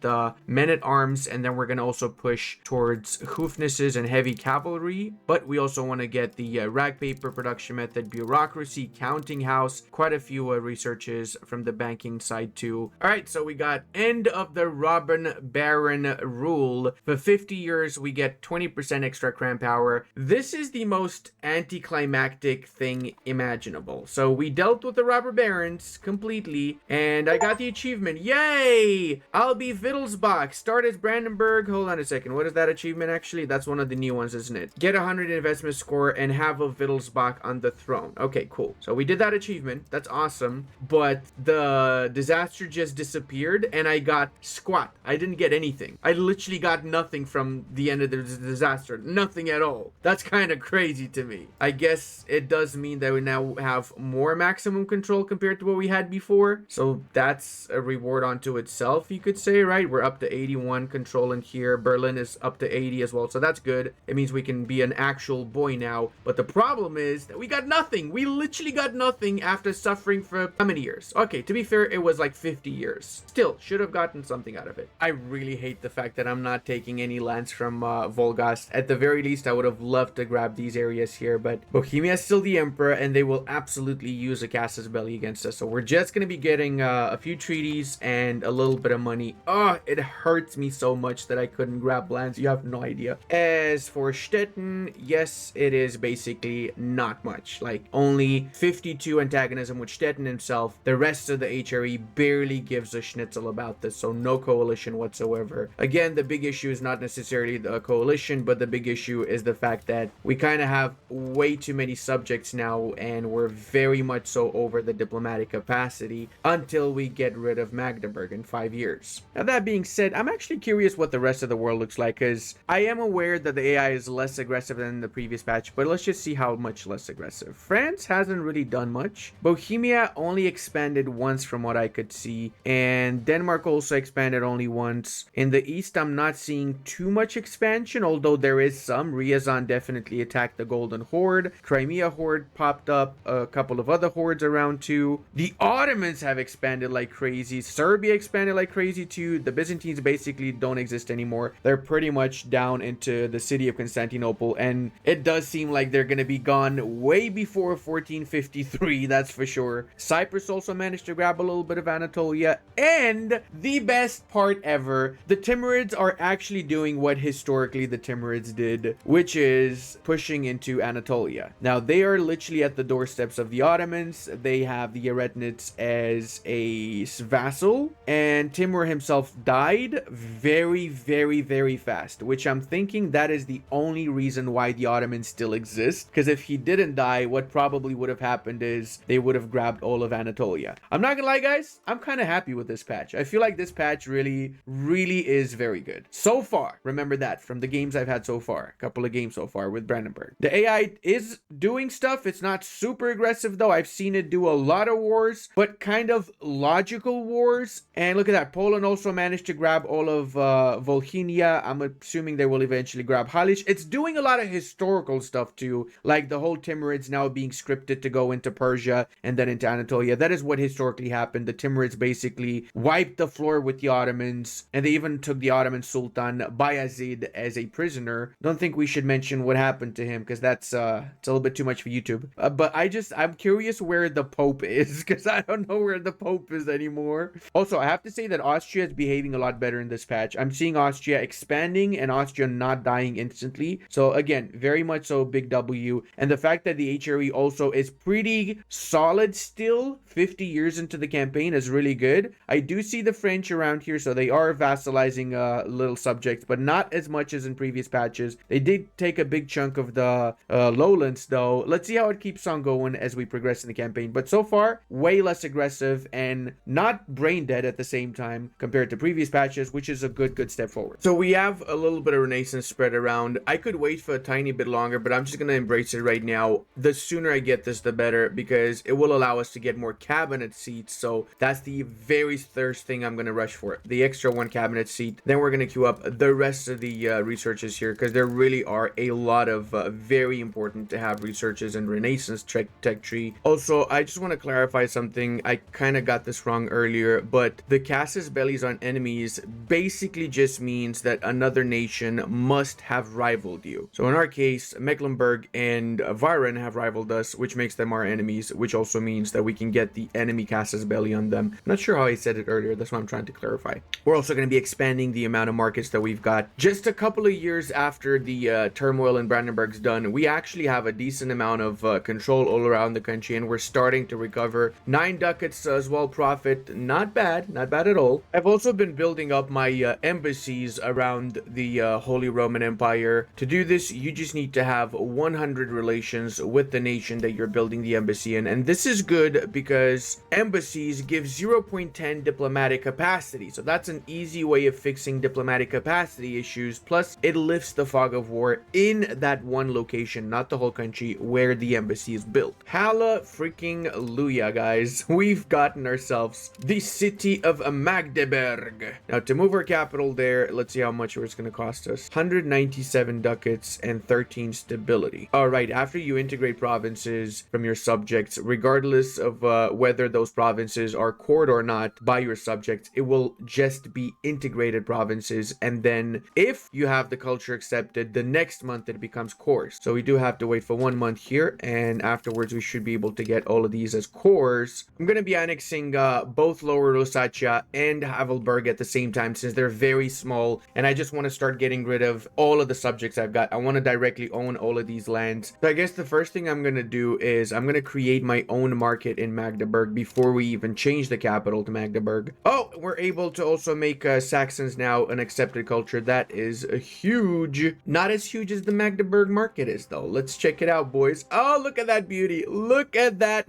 men-at-arms, and then we're going to also push towards hoofnesses and heavy cavalry, but we also want to get the rag paper production method, bureaucracy, counting house, quite a few researches from the banking side too. All right, so we got end of the Robin Baron rule. For 50 years, we get 20% extra crown power. This is the most anticlimactic thing imaginable. So we dealt with the robber barons completely, and I got the achievement. Yay! I'll be Vittelsbach. Start as Brandenburg. Hold on a second. What is that achievement actually? That's one of the new ones, isn't it? Get 100 investment score and have a Vittelsbach on the throne. Okay, cool. So we did that achievement. That's awesome. But the disaster just disappeared and I got squat. I didn't get anything. I literally got nothing from the end of the disaster. Nothing at all. That's kind of crazy to me. I guess it does mean that we now have more maximum control compared to what we had before. So that's a reward onto itself, you could say, right? We're up to 81 control in here. Berlin is up to 80 as well. So that's good. It means we can be an actual boy now. But the problem is that we got nothing. We literally got nothing after suffering for how many years? Okay, to be fair, it was like 50 years. Still, should have gotten something out of it. I really hate the fact that I'm not taking any lands from Wolgast. At the very least, I would have loved to grab these areas here, but Bohemia is still the emperor, and they will absolutely use a Casus Belli against us. So we're just going to be getting a few treaties and a little bit of money. Oh, it hurts me so much that I couldn't grab lands. You have no idea. As for Stettin, yes, it is basically not much. Like only 52 antagonism with Stettin himself. The rest of the HRE barely gives a schnitzel about this, so no coalition whatsoever. Again, the big issue is not necessarily the coalition, but the big issue is the fact that we kind of have way too many subjects now, and we're very much so over the diplomatic capacity until we get rid of Magdeburg in 5 years. Now, that being said, I'm actually curious what the rest of the world looks like, because I am aware that the AI is less aggressive than the previous patch, but let's just see how much less aggressive. France hasn't really done much. Bohemia only expanded once from what I could see, and Denmark also expanded only once. In the east, I'm not seeing too much expansion, although there is some. Ryazan definitely attacked the Golden Horde. Crimea Horde popped up, a couple of other hordes around too. The Ottomans have expanded like crazy. Serbia expanded like crazy too. The Byzantines basically don't exist anymore. They're pretty much down into the city of Constantinople, and it does seem like they're gonna be gone way before 1453, that's for sure. Cyprus also managed to grab a little bit of Anatolia, and the best part ever, the Timurids are actually doing what historically the Timurids did, which is pushing into Anatolia. Now, they are literally at the doorsteps of the Ottomans. They have the Eretnids as a vassal, and Timur himself died very, very, very fast, which I'm thinking that is the only reason why the Ottomans still exist, because if he didn't die, what probably would have happened is they would have grabbed all of Anatolia. I'm not gonna lie, guys, I'm kind of happy with this patch. I feel like this patch really is very good so far. Remember that from the games I've had so far, a couple of games so far with Brandenburg. The AI is doing stuff. It's not super aggressive though. I've seen it do a lot of wars, but kind of logical wars. And look at that, Poland also managed to grab all of Volhynia. I'm assuming they will eventually grab Halish. It's doing a lot of historical stuff too, like the whole Timurids now being scripted to go into Persia and then into Anatolia. That is what historically happened. The Timurids basically wiped the floor with the Ottomans, and they even took the Ottoman Sultan Bayezid as a prisoner governor. Don't think we should mention what happened to him because that's it's a little bit too much for YouTube. But I'm curious where the Pope is because I don't know where the Pope is anymore. Also, I have to say that Austria is behaving a lot better in this patch. I'm seeing Austria expanding and Austria not dying instantly. So again, very much so big W. And the fact that the HRE also is pretty solid still 50 years into the campaign is really good. I do see the French around here, so they are vassalizing little subjects, but not as much as in previous patches. They did take a big chunk of the lowlands though. Let's see how it keeps on going as we progress in the campaign. But so far, way less aggressive and not brain dead at the same time compared to previous patches, which is a good step forward. So we have a little bit of Renaissance spread around. I could wait for a tiny bit longer, but I'm just going to embrace it right now. The sooner I get this, the better, because it will allow us to get more cabinet seats. So that's the very first thing I'm going to rush for. The extra one cabinet seat. Then we're going to queue up the rest of the researches here, because there really are a lot of very important to have researches in Renaissance tech tree. Also, I just want to clarify something. I kind of got this wrong earlier, but the Casus bellies on enemies basically just means that another nation must have rivaled you. So in our case, Mecklenburg and Viren have rivaled us, which makes them our enemies, which also means that we can get the enemy Casus belli on them. I'm not sure how I said it earlier. That's what I'm trying to clarify. We're also going to be expanding the amount of markets that we've got. Just a couple of years after the turmoil in Brandenburg's done, we actually have a decent amount of control all around the country, and we're starting to recover 9 ducats as well profit. Not bad at all. I've also been building up my embassies around the Holy Roman Empire. To do this, you just need to have 100 relations with the nation that you're building the embassy in, and this is good because embassies give 0.10 diplomatic capacity, so that's an easy way of fixing diplomatic capacity issues. Plus, it lifts the fog of war in that one location, not the whole country where the embassy is built. Halla freaking Luya, guys. We've gotten ourselves the city of Magdeburg. Now, to move our capital there, let's see how much it's going to cost us. 197 ducats and 13 stability. All right, after you integrate provinces from your subjects, regardless of whether those provinces are cored or not by your subjects, it will just be integrated provinces. And then if you have the culture accepted, the next month it becomes cores. So we do have to wait for 1 month here, and afterwards we should be able to get all of these as cores. I'm going to be annexing both Lower Lusatia and Havelberg at the same time, since they're very small, and I just want to start getting rid of all of the subjects I've got. I want to directly own all of these lands. So I guess the first thing I'm going to do is I'm going to create my own market in Magdeburg before we even change the capital to Magdeburg. Oh, we're able to also make Saxons now an accepted culture. That is a huge. Not as huge as the Magdeburg market is though. Let's check it out, boys. Oh, look at that beauty. Look at that.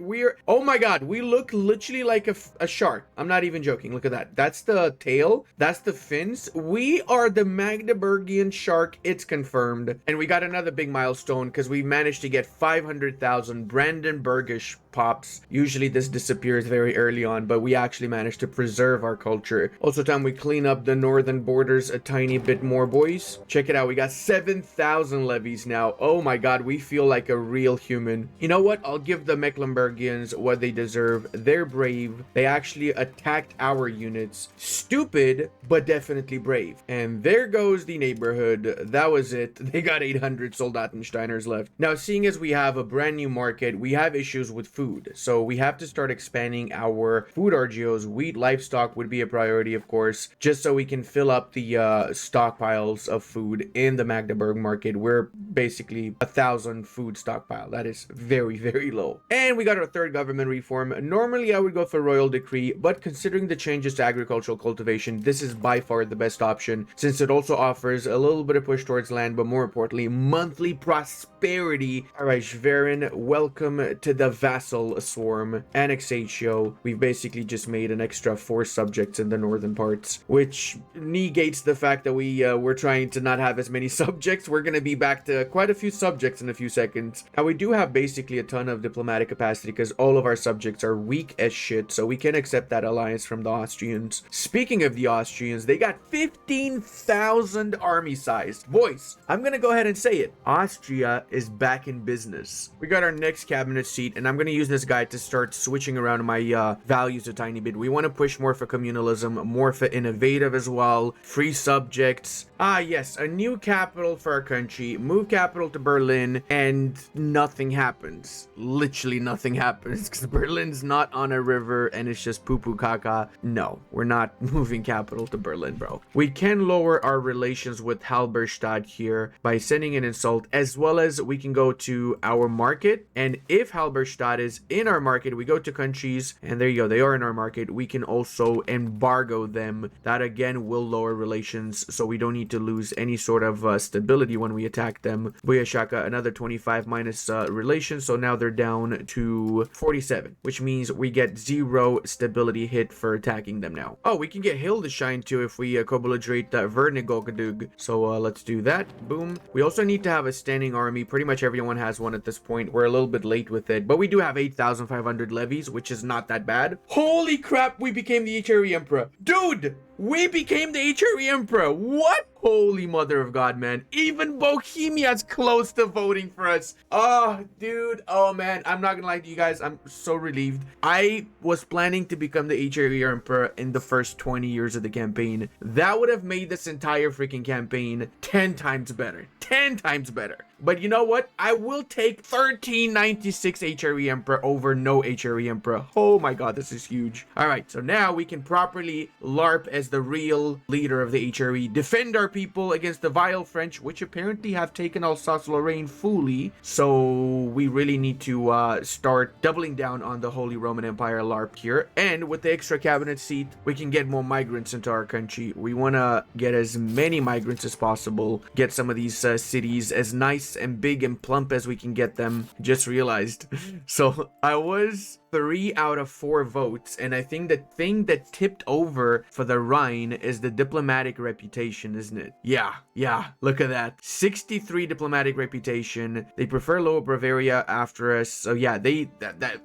Oh my god, we look literally like a shark. I'm not even joking. Look at that. That's the tail. That's the fins. We are the Magdeburgian shark. It's confirmed. And we got another big milestone because we managed to get 500,000 Brandenburgish pops. Usually this disappears very early on, but we actually managed to preserve our culture. Also time we clean up the northern borders a tiny bit more, boys. Check it out. We got 7,000 levies now. Oh my god, we feel like a real human. You know what? I'll give the Mecklenburgians what they deserve. They're brave. They actually attacked our units. Stupid, but definitely brave. And there goes the neighborhood. That was it. They got 800 Soldatensteiners left. Now, seeing as we have a brand new market, we have issues with food. So we have to start expanding our food RGOs. Wheat, livestock would be a priority, of course, just so we can fill up the stockpiles of food in the Magdeburg market. We're basically 1,000 food stockpile. That is very, very low. And we got our third government reform. Normally, I would go for royal decree, but considering the changes to agricultural cultivation, this is by far the best option, since it also offers a little bit of push towards land, but more importantly, monthly prosperity. All right, Schwerin, welcome to the vassal swarm. Annexatio. We've basically just made an extra 4 subjects in the northern parts, which negates the fact that we're trying to not have as many subjects. We're going to be back to quite a few subjects in a few seconds. Now, we do have basically a ton of diplomatic capacity because all of our subjects are weak as shit, so we can accept that alliance from the Austrians. Speaking of the Austrians, they got 15,000 army size. Boys, I'm going to go ahead and say it. Austria is back in business. We got our next cabinet seat, and I'm going to use this guy to start switching around my values a tiny bit. We want to push more for communalism, more for innovative as well, free subjects. Ah, yes, a new new capital for our country, move capital to Berlin, and nothing happens. Literally nothing happens because Berlin's not on a river and it's just poo-poo caca. No, we're not moving capital to Berlin, bro. We can lower our relations with Halberstadt here by sending an insult, as well as we can go to our market, and if Halberstadt is in our market, we go to countries, and there you go, they are in our market. We can also embargo them. That again will lower relations, so we don't need to lose any sort of stability when we attack them. Booyah Shaka, another 25 minus relations, so now they're down to 47, which means we get 0 stability hit for attacking them now. Oh, we can get Hildesheim too if we co-belligerate Vernigodug. So let's do that. Boom. We also need to have a standing army. Pretty much everyone has one at this point. We're a little bit late with it, but we do have 8,500 levies, which is not that bad. Holy crap, we became the HRE Emperor. Dude, we became the HRE Emperor. What? Holy mother of God, man. Even Bohemia's close to voting for us. Oh, dude. Oh, man. I'm not gonna lie to you guys. I'm so relieved. I was planning to become the HRE Emperor in the first 20 years of the campaign. That would have made this entire freaking campaign 10 times better. 10 times better. But you know what? I will take 1396 HRE Emperor over no HRE Emperor. Oh my god, this is huge. Alright, so now we can properly LARP as the real leader of the HRE. Defend our people against the vile French, which apparently have taken Alsace-Lorraine fully. So we really need to start doubling down on the Holy Roman Empire LARP here. And with the extra cabinet seat, we can get more migrants into our country. We want to get as many migrants as possible. Get some of these cities as nice and big and plump as we can get them. Just realized. So I was 3 out of 4 votes, and I think the thing that tipped over for the Rhine is the diplomatic reputation, isn't it? Yeah, look at that. 63 diplomatic reputation. They prefer Lower Bavaria after us. So yeah,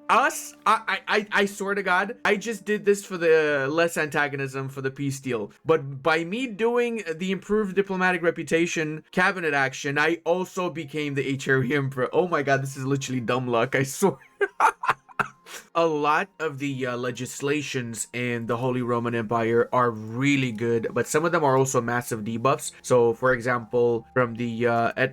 I swear to God, I just did this for the less antagonism, for the peace deal. But by me doing the improved diplomatic reputation cabinet action, I also became the HRE Emperor. Oh my God, this is literally dumb luck, I swear. A lot of the legislations in the Holy Roman Empire are really good, but some of them are also massive debuffs. So, for example, from the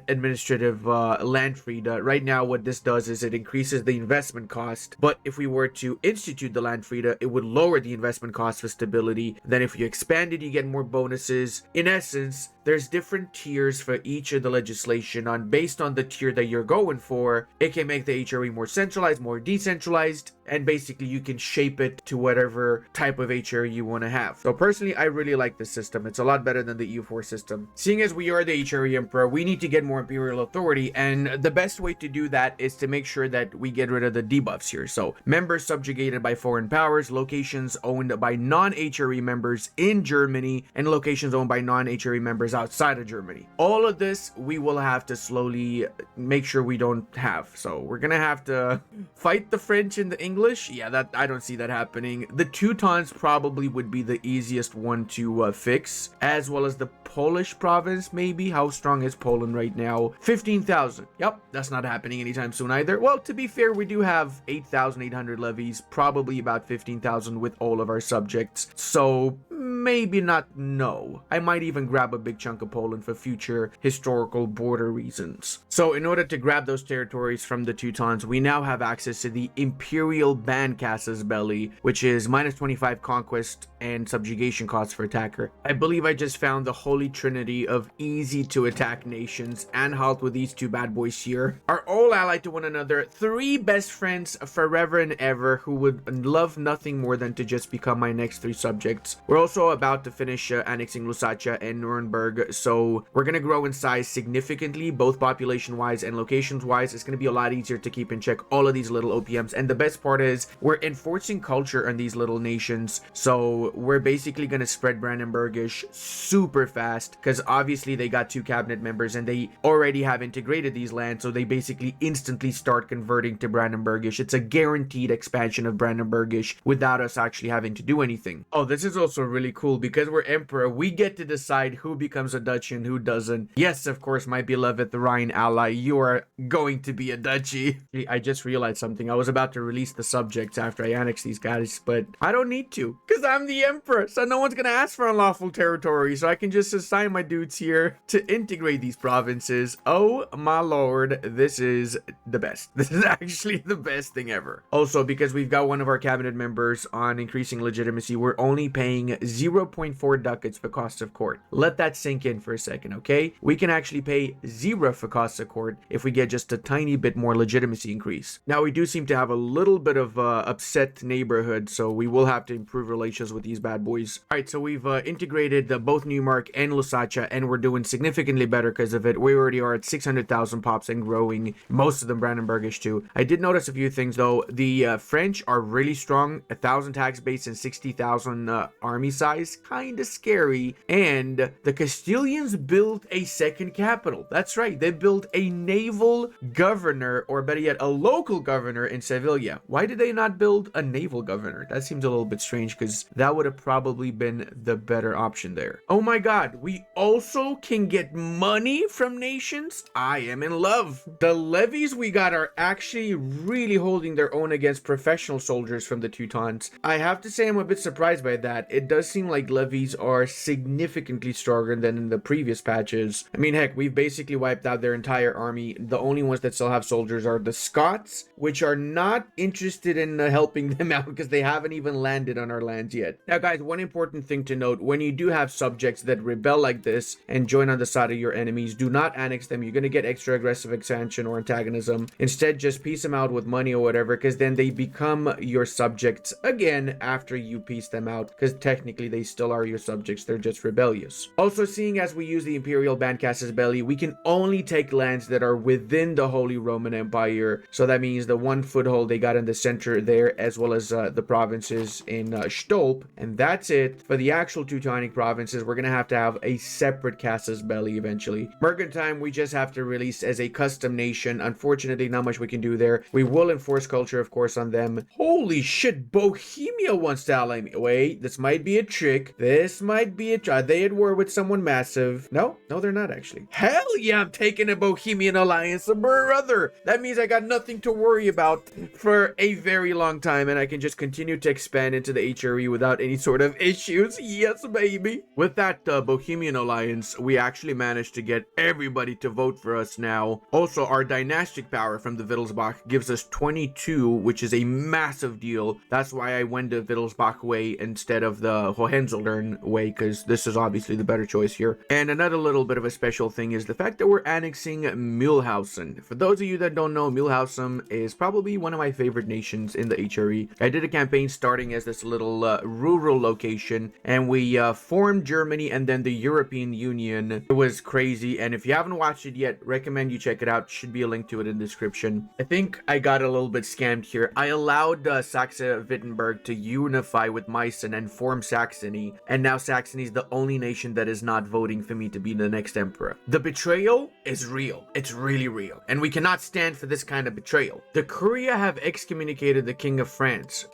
administrative Landfriede, right now what this does is it increases the investment cost, but if we were to institute the Landfriede, it would lower the investment cost for stability. Then if you expand it, you get more bonuses. In essence, there's different tiers for each of the legislation. Based on the tier that you're going for, it can make the HRE more centralized, more decentralized, and basically you can shape it to whatever type of HRE you want to have. So personally, I really like this system. It's a lot better than the EU4 system. Seeing as we are the HRE Emperor, we need to get more imperial authority, and the best way to do that is to make sure that we get rid of the debuffs here. So members subjugated by foreign powers, locations owned by non-HRE members in Germany, and locations owned by non-HRE members outside of Germany. All of this we will have to slowly make sure we don't have. So we're gonna have to fight the French and the English. Yeah, that I don't see that happening. The Teutons probably would be the easiest one to fix, as well as the Polish province, maybe. How strong is Poland right now? 15,000. Yep, that's not happening anytime soon either. Well, to be fair, we do have 8,800 levies, probably about 15,000 with all of our subjects. So maybe not, no. I might even grab a big chunk of Poland for future historical border reasons. So in order to grab those territories from the Teutons, we now have access to the Imperial Ban Casus Belli, which is minus 25 conquest and subjugation costs for attacker. I believe I just found the holy trinity of easy to attack nations. Anhalt with these two bad boys here are all allied to one another. 3 best friends forever and ever who would love nothing more than to just become my next 3 subjects. We're also about to finish annexing Lusatia and Nuremberg, so we're gonna grow in size significantly, both population wise and locations wise. It's gonna be a lot easier to keep in check all of these little OPMs, and the best part is we're enforcing culture on these little nations, so we're basically gonna spread Brandenburgish super fast, because obviously they got 2 cabinet members and they already have integrated these lands, so they basically instantly start converting to Brandenburgish. It's a guaranteed expansion of Brandenburgish without us actually having to do anything. Oh, this is also really cool because we're emperor. We get to decide who becomes a duchy and who doesn't. Yes, of course, my beloved Rhine ally, you are going to be a duchy. I just realized something. I was about to release the the subjects after I annex these guys, but I don't need to, because I'm the emperor, so no one's gonna ask for unlawful territory, so I can just assign my dudes here to integrate these provinces. Oh my lord, this is the best. This is actually the best thing ever. Also, because we've got one of our cabinet members on increasing legitimacy, we're only paying 0.4 ducats for cost of court. Let that sink in for a second, okay? We can actually pay 0 for cost of court if we get just a tiny bit more legitimacy increase. Now, we do seem to have a little bit of upset neighborhood, so we will have to improve relations with these bad boys. All right, so we've integrated both Neumark and Lusatia, and we're doing significantly better because of it. We already are at 600,000 pops and growing, most of them Brandenburgish too. I did notice a few things though. The French are really strong, 1,000 tax base and 60,000 army size, kind of scary. And the Castilians built a second capital. That's right, they built a naval governor, or better yet, a local governor in Sevilla. Why did they not build a naval governor? That seems a little bit strange, because that would have probably been the better option there. Oh my god, we also can get money from nations? I am in love. The levies we got are actually really holding their own against professional soldiers from the Teutons. I have to say I'm a bit surprised by that. It does seem like levies are significantly stronger than in the previous patches. I mean, heck, we've basically wiped out their entire army. The only ones that still have soldiers are the Scots, which are not interested in helping them out because they haven't even landed on our lands yet. Now guys, one important thing to note, when you do have subjects that rebel like this and join on the side of your enemies, do not annex them. You're going to get extra aggressive expansion or antagonism. Instead, just peace them out with money or whatever, because then they become your subjects again after you peace them out, because technically they still are your subjects, they're just rebellious. Also, seeing as we use the imperial ban Casus Belli, we can only take lands that are within the Holy Roman Empire, so that means the one foothold they got in the center there, as well as the provinces in Stolp, and that's it. For the actual Teutonic provinces, we're going to have a separate Casus Belli eventually. Mercantile, we just have to release as a custom nation. Unfortunately, not much we can do there. We will enforce culture, of course, on them. Holy shit, Bohemia wants to ally me. Wait, this might be a trick. This might be are they at war with someone massive? No, they're not actually. Hell yeah, I'm taking a Bohemian alliance, brother. That means I got nothing to worry about for a very long time, and I can just continue to expand into the HRE without any sort of issues. Yes, baby. With that Bohemian alliance, we actually managed to get everybody to vote for us now. Also, our dynastic power from the Vittelsbach gives us 22, which is a massive deal. That's why I went the Vittelsbach way instead of the Hohenzollern way, because this is obviously the better choice here. And another little bit of a special thing is the fact that we're annexing Mühlhausen. For those of you that don't know, Mühlhausen is probably one of my favorite nations in the HRE. I did a campaign starting as this little rural location, and we formed Germany and then the European Union. It was crazy, and if you haven't watched it yet, recommend you check it out. Should be a link to it in the description. I think I got a little bit scammed here. I allowed Saxe-Wittenberg to unify with Meissen and form Saxony, and now Saxony is the only nation that is not voting for me to be the next emperor. The betrayal is real. It's really real, and we cannot stand for this kind of betrayal. The Curia have excommunicated the King of France.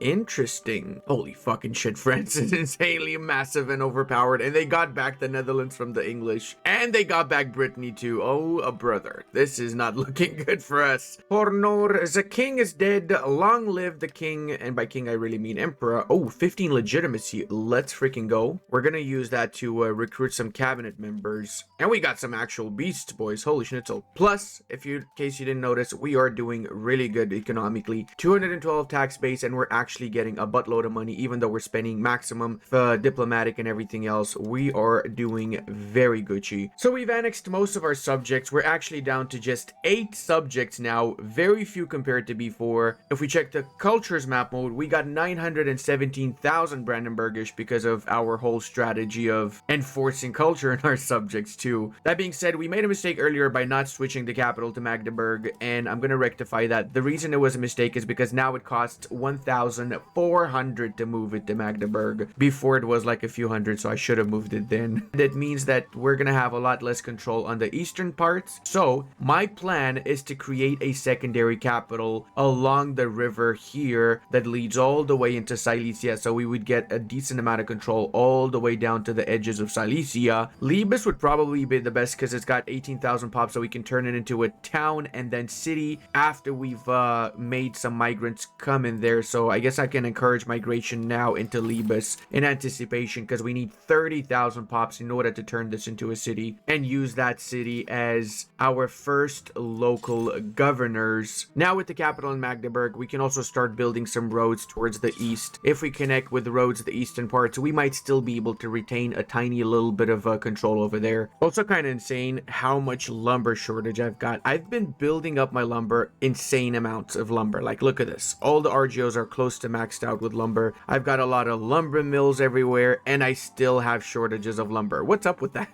Interesting. Holy fucking shit, France is insanely massive and overpowered, and they got back the Netherlands from the English, and they got back Brittany too. Oh, a brother. This is not looking good for us. Hornor, the king is dead. Long live the king, and by king I really mean emperor. Oh, 15 legitimacy. Let's freaking go. We're gonna use that to recruit some cabinet members, and we got some actual beasts, boys. Holy schnitzel. Plus, in case you didn't notice, we are doing really good economically. 212 tax base, and we're actually getting a buttload of money, even though we're spending maximum for diplomatic and everything else. We are doing very Gucci. So we've annexed most of our subjects. We're actually down to just 8 subjects now, very few compared to before. If we check the cultures map mode, we got 917,000 Brandenburgish because of our whole strategy of enforcing culture in our subjects too. That being said, we made a mistake earlier by not switching the capital to Magdeburg, and I'm gonna rectify that. The reason it was a mistake is because now it costs 1,400 to move it to Magdeburg. Before it was like a few hundred, so I should have moved it then. That means that we're gonna have a lot less control on the eastern parts. So my plan is to create a secondary capital along the river here that leads all the way into Silesia, so we would get a decent amount of control all the way down to the edges of Silesia. Liebes would probably be the best because it's got 18,000 pops, so we can turn it into a town and then city after we've made some migrants come in there, so I guess I can encourage migration now into Libus in anticipation, because we need 30,000 pops in order to turn this into a city and use that city as our first local governors. Now with the capital in Magdeburg, we can also start building some roads towards the east. If we connect with the roads the eastern parts, we might still be able to retain a tiny little bit of control over there. Also kind of insane how much lumber shortage I've got. I've been building up my lumber, insane amounts of lumber. Like, look at this. All the RGOs are close to maxed out with lumber. I've got a lot of lumber mills everywhere, and I still have shortages of lumber. What's up with that?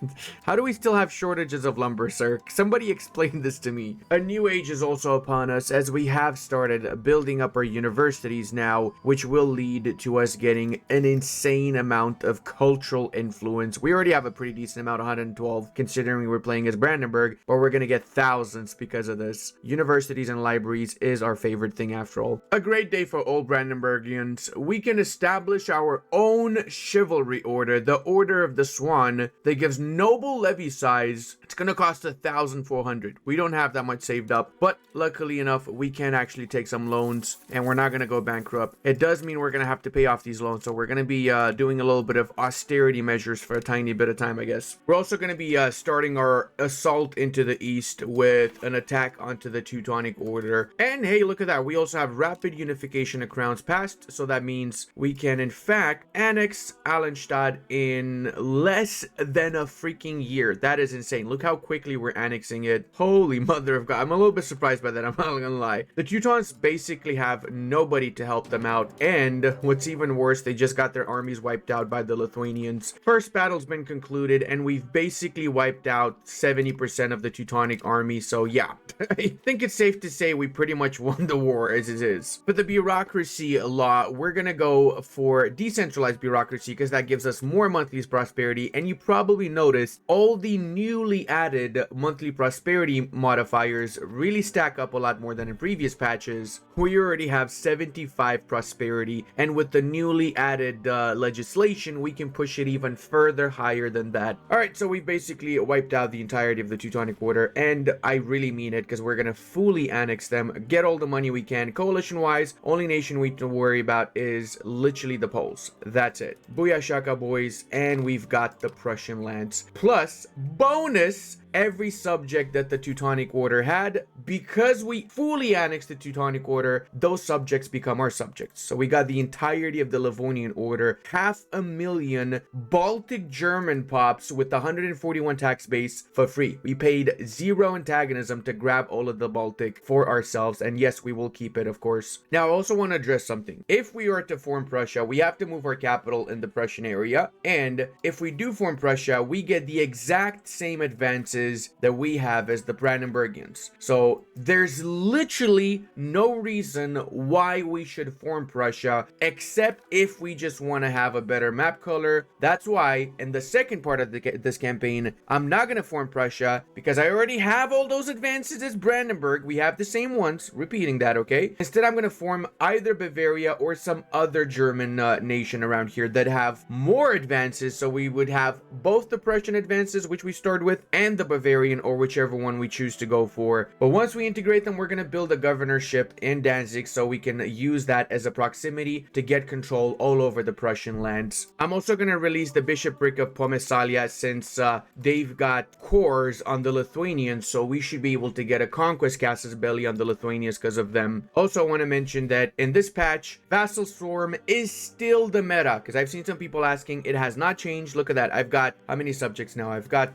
How do we still have shortages of lumber, sir? Somebody explain this to me. A new age is also upon us, as we have started building up our universities now, which will lead to us getting an insane amount of cultural influence. We already have a pretty decent amount, 112, considering we're playing as Brandenburg, but we're gonna get thousands because of this. Universities and libraries is our favorite thing after all. A great day for old Brandenburgians. We can establish our own chivalry order, the Order of the Swan, that gives noble levy size. It's gonna cost 1,400. We don't have that much saved up, but luckily enough, we can actually take some loans, and we're not gonna go bankrupt. It does mean we're gonna have to pay off these loans, so we're gonna be doing a little bit of austerity measures for a tiny bit of time, I guess. We're also gonna be starting our assault into the east with an attack onto the Teutonic Order. And hey, look at that. We also have rapid unification of crowns passed, so that means we can in fact annex Allenstadt in less than a freaking year. That is insane. Look how quickly we're annexing it. Holy mother of God. I'm a little bit surprised by that. I'm not gonna lie. The Teutons basically have nobody to help them out. And what's even worse, they just got their armies wiped out by the Lithuanians. First battle's been concluded, and we've basically wiped out 70% of the Teutonic army. So yeah, I think it's safe to say we pretty much won the war as it is. For the bureaucracy law, we're gonna go for decentralized bureaucracy because that gives us more monthly prosperity. And you probably noticed all the newly added monthly prosperity modifiers really stack up a lot more than in previous patches. We already have 75 prosperity, and with the newly added legislation, we can push it even further higher than that. Alright, so we've basically wiped out the entirety of the Teutonic Order, and I really mean it, because we're gonna fully annex them, get all the money we can. Coalition wise, only nation we need to worry about is literally the Poles. That's it. Booyah Shaka boys, and we've got the Prussian lands. Plus, bonus, every subject that the Teutonic Order had. Because we fully annexed the Teutonic Order, those subjects become our subjects. So we got the entirety of the Livonian Order, 500,000 Baltic German pops with the 141 tax base for free. We paid 0 antagonism to grab all of the Baltic for ourselves, and yes, we will keep it, of course. Now, I also want to address something. If we are to form Prussia, we have to move our capital in the Prussian area, and if we do form Prussia, we get the exact same advances that we have as the Brandenburgians. So there's literally no reason why we should form Prussia, except if we just want to have a better map color. That's why in the second part of this campaign, I'm not going to form Prussia, because I already have all those advances as Brandenburg. We have the same ones, repeating that, okay? Instead, I'm going to form either Bavaria or some other German nation around here that have more advances, so we would have both the Prussian advances, which we started with, and the Bavarian, or whichever one we choose to go for. But once we integrate them, we're going to build a governorship in Danzig, so we can use that as a proximity to get control all over the Prussian lands. I'm also going to release the bishopric of Pomesalia, since they've got cores on the Lithuanians, so we should be able to get a conquest Casus Belli on the Lithuanians because of them. Also, I want to mention that in this patch, Vassal Swarm is still the meta, because I've seen some people asking. It has not changed. Look at that. I've got, how many subjects now? I've got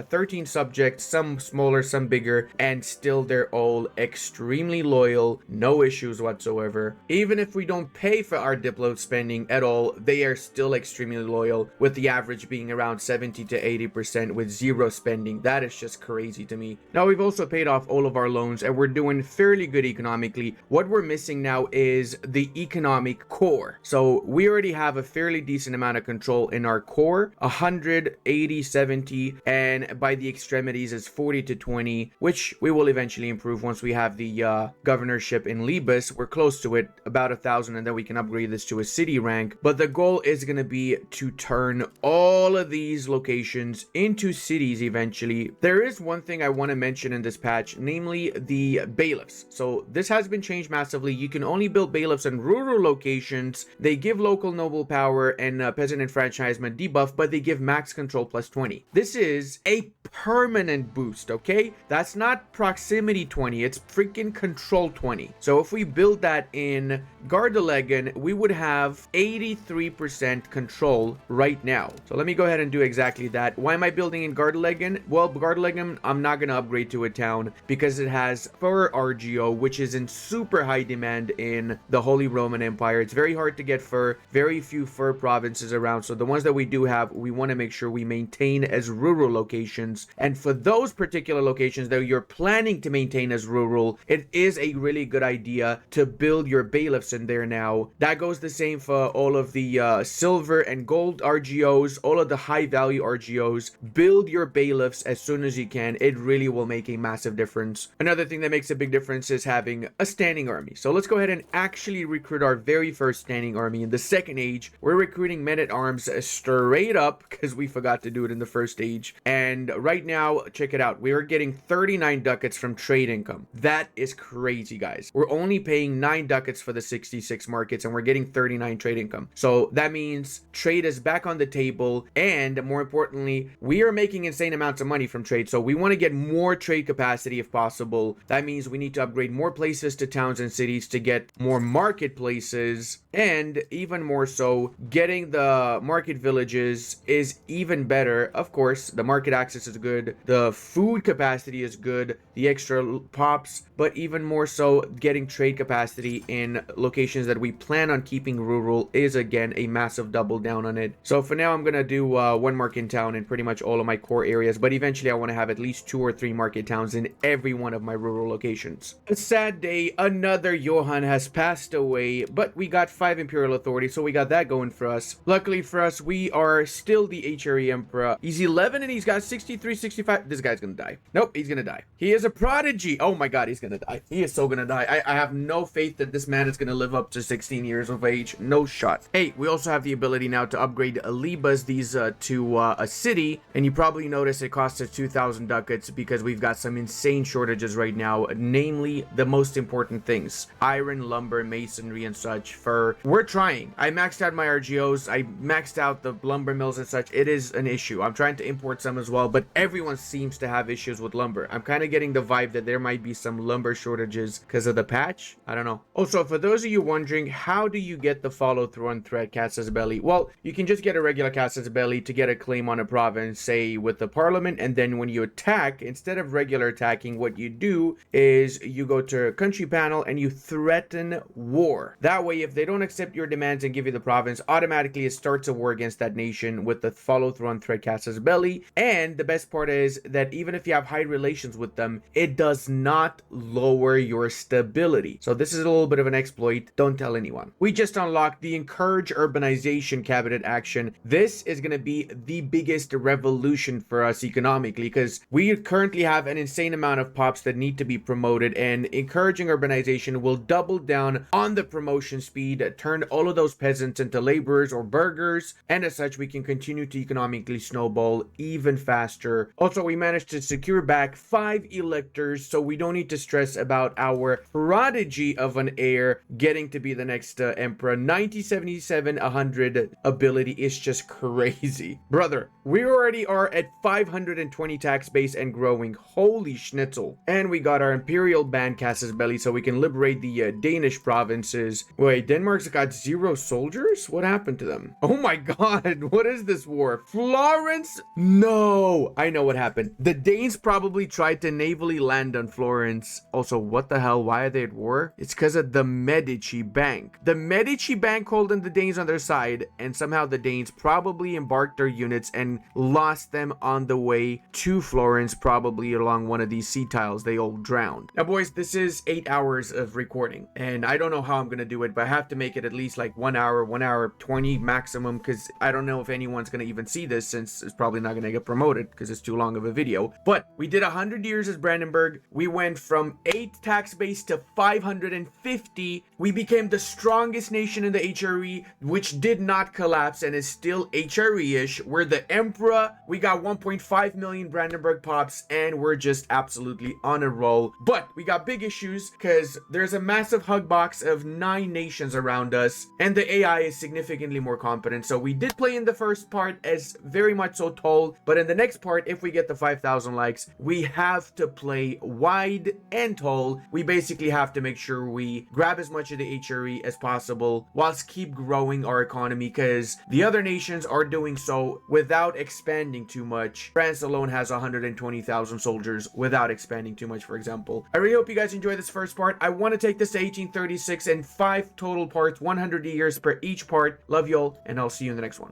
13 subjects, some smaller, some bigger, and still they're all extremely loyal, no issues whatsoever. Even if we don't pay for our diplo spending at all, they are still extremely loyal, with the average being around 70 to 80% with 0 spending. That is just crazy to me. Now, we've also paid off all of our loans, and we're doing fairly good economically. What we're missing now is the economic core. So we already have a fairly decent amount of control in our core, 180, 70, and by the extreme extremities is 40 to 20, which we will eventually improve once we have the governorship in Libus. We're close to it, about 1,000, and then we can upgrade this to a city rank. But the goal is going to be to turn all of these locations into cities eventually. There is one thing I want to mention in this patch, namely the bailiffs. So this has been changed massively. You can only build bailiffs in rural locations. They give local noble power and peasant enfranchisement debuff, but they give max control plus 20. This is a permanent boost, okay? That's not proximity 20, it's freaking control 20. So if we build that in Gardelegen, we would have 83% control right now. So let me go ahead and do exactly that. Why am I building in Gardelegen? Well, Gardelegen, I'm not going to upgrade to a town because it has fur RGO, which is in super high demand in the Holy Roman Empire. It's very hard to get fur, very few fur provinces around. So the ones that we do have, we want to make sure we maintain as rural locations. And for those particular locations that you're planning to maintain as rural, it is a really good idea to build your bailiffs in there now. That goes the same for all of the silver and gold RGOs, all of the high value RGOs. Build your bailiffs as soon as you can. It really will make a massive difference. Another thing that makes a big difference is having a standing army. So let's go ahead and actually recruit our very first standing army. In the second age, we're recruiting men-at-arms straight up because we forgot to do it in the first age. And right now, check it out. We are getting 39 ducats from trade income. That is crazy, guys. We're only paying 9 ducats for the 66 markets and we're getting 39 trade income. So that means trade is back on the table, and more importantly, we are making insane amounts of money from trade. So we want to get more trade capacity if possible. That means we need to upgrade more places to towns and cities to get more marketplaces, and even more so, getting the market villages is even better. Of course, the market access is good, the food capacity is good, the extra pops, but even more so, getting trade capacity in locations that we plan on keeping rural is again a massive double down on it. So for now, I'm gonna do one market town in pretty much all of my core areas, but eventually I want to have at least 2 or 3 market towns in every one of my rural locations. A sad day, another Johann has passed away, but we got 5 imperial authority, so we got that going for us. Luckily for us, we are still the HRE emperor. He's 11 and he's got 63, 65. This guy's gonna die. Nope, he's gonna die. He is a prodigy. Oh my god, he's gonna die. He is so gonna die. I have no faith that this man is gonna live up to 16 years of age. No shot. Hey, we also have the ability now to upgrade Libas, these to a city, and you probably notice it costs us 2,000 ducats because we've got some insane shortages right now, namely the most important things: iron, lumber, masonry, and such. We're trying. I maxed out my RGOs. I maxed out the lumber mills and such. It is an issue. I'm trying to import some as well, but everyone seems to have issues with lumber. I'm kind of getting the vibe that there might be some lumber shortages because of the patch. I don't know. Also, for those of you wondering, how do you get the follow through on threat Casus Belli? Well, you can just get a regular Casus Belli to get a claim on a province, say with the parliament, and then when you attack, instead of regular attacking, what you do is you go to country panel and you threaten war. That way, if they don't accept your demands and give you the province, automatically it starts a war against that nation with the follow through on threat Casus Belli. And the best part is that even if you have high relations with them, it does not lower your stability. So this is a little bit of an exploit. Don't tell anyone. We just unlocked the Encourage Urbanization cabinet action. This is going to be the biggest revolution for us economically because we currently have an insane amount of pops that need to be promoted, and encouraging urbanization will double down on the promotion speed, turn all of those peasants into laborers or burghers, and as such we can continue to economically snowball even faster. Also, we managed to secure back 5 electors, so we don't need to stress about our prodigy of an heir getting to be the next emperor. 9077 100 ability is just crazy. Brother, we already are at 520 tax base and growing. Holy schnitzel. And we got our imperial band Casus Belli, so we can liberate the Danish provinces. Wait, Denmark's got 0 soldiers? What happened to them? Oh my god, what is this war? Florence? No! I know what happened. The Danes probably tried to navally land on Florence. Also, what the hell? Why are they at war? It's because of the Medici. Medici Bank. The Medici Bank holding the Danes on their side, and somehow the Danes probably embarked their units and lost them on the way to Florence, probably along one of these sea tiles. They all drowned. Now boys, this is 8 hours of recording, and I don't know how I'm gonna do it, but I have to make it at least like 1 hour, 1 hour 20 maximum, because I don't know if anyone's gonna even see this, since it's probably not gonna get promoted because it's too long of a video. But we did 100 years as Brandenburg. We went from 8 tax base to 550. We became the strongest nation in the HRE, which did not collapse and is still HRE-ish. We're the emperor. We got 1.5 million Brandenburg pops, and we're just absolutely on a roll. But we got big issues because there's a massive hug box of 9 nations around us, and the AI is significantly more competent. So we did play in the first part as very much so tall, but in the next part, if we get the 5,000 likes, we have to play wide and tall. We basically have to make sure we grab as much of the HRE as possible whilst keep growing our economy, because the other nations are doing so without expanding too much. France alone has 120,000 soldiers without expanding too much, for example. I really hope you guys enjoy this first part. I want to take this to 1836 in 5 total parts, 100 years per each part. Love y'all, and I'll see you in the next one.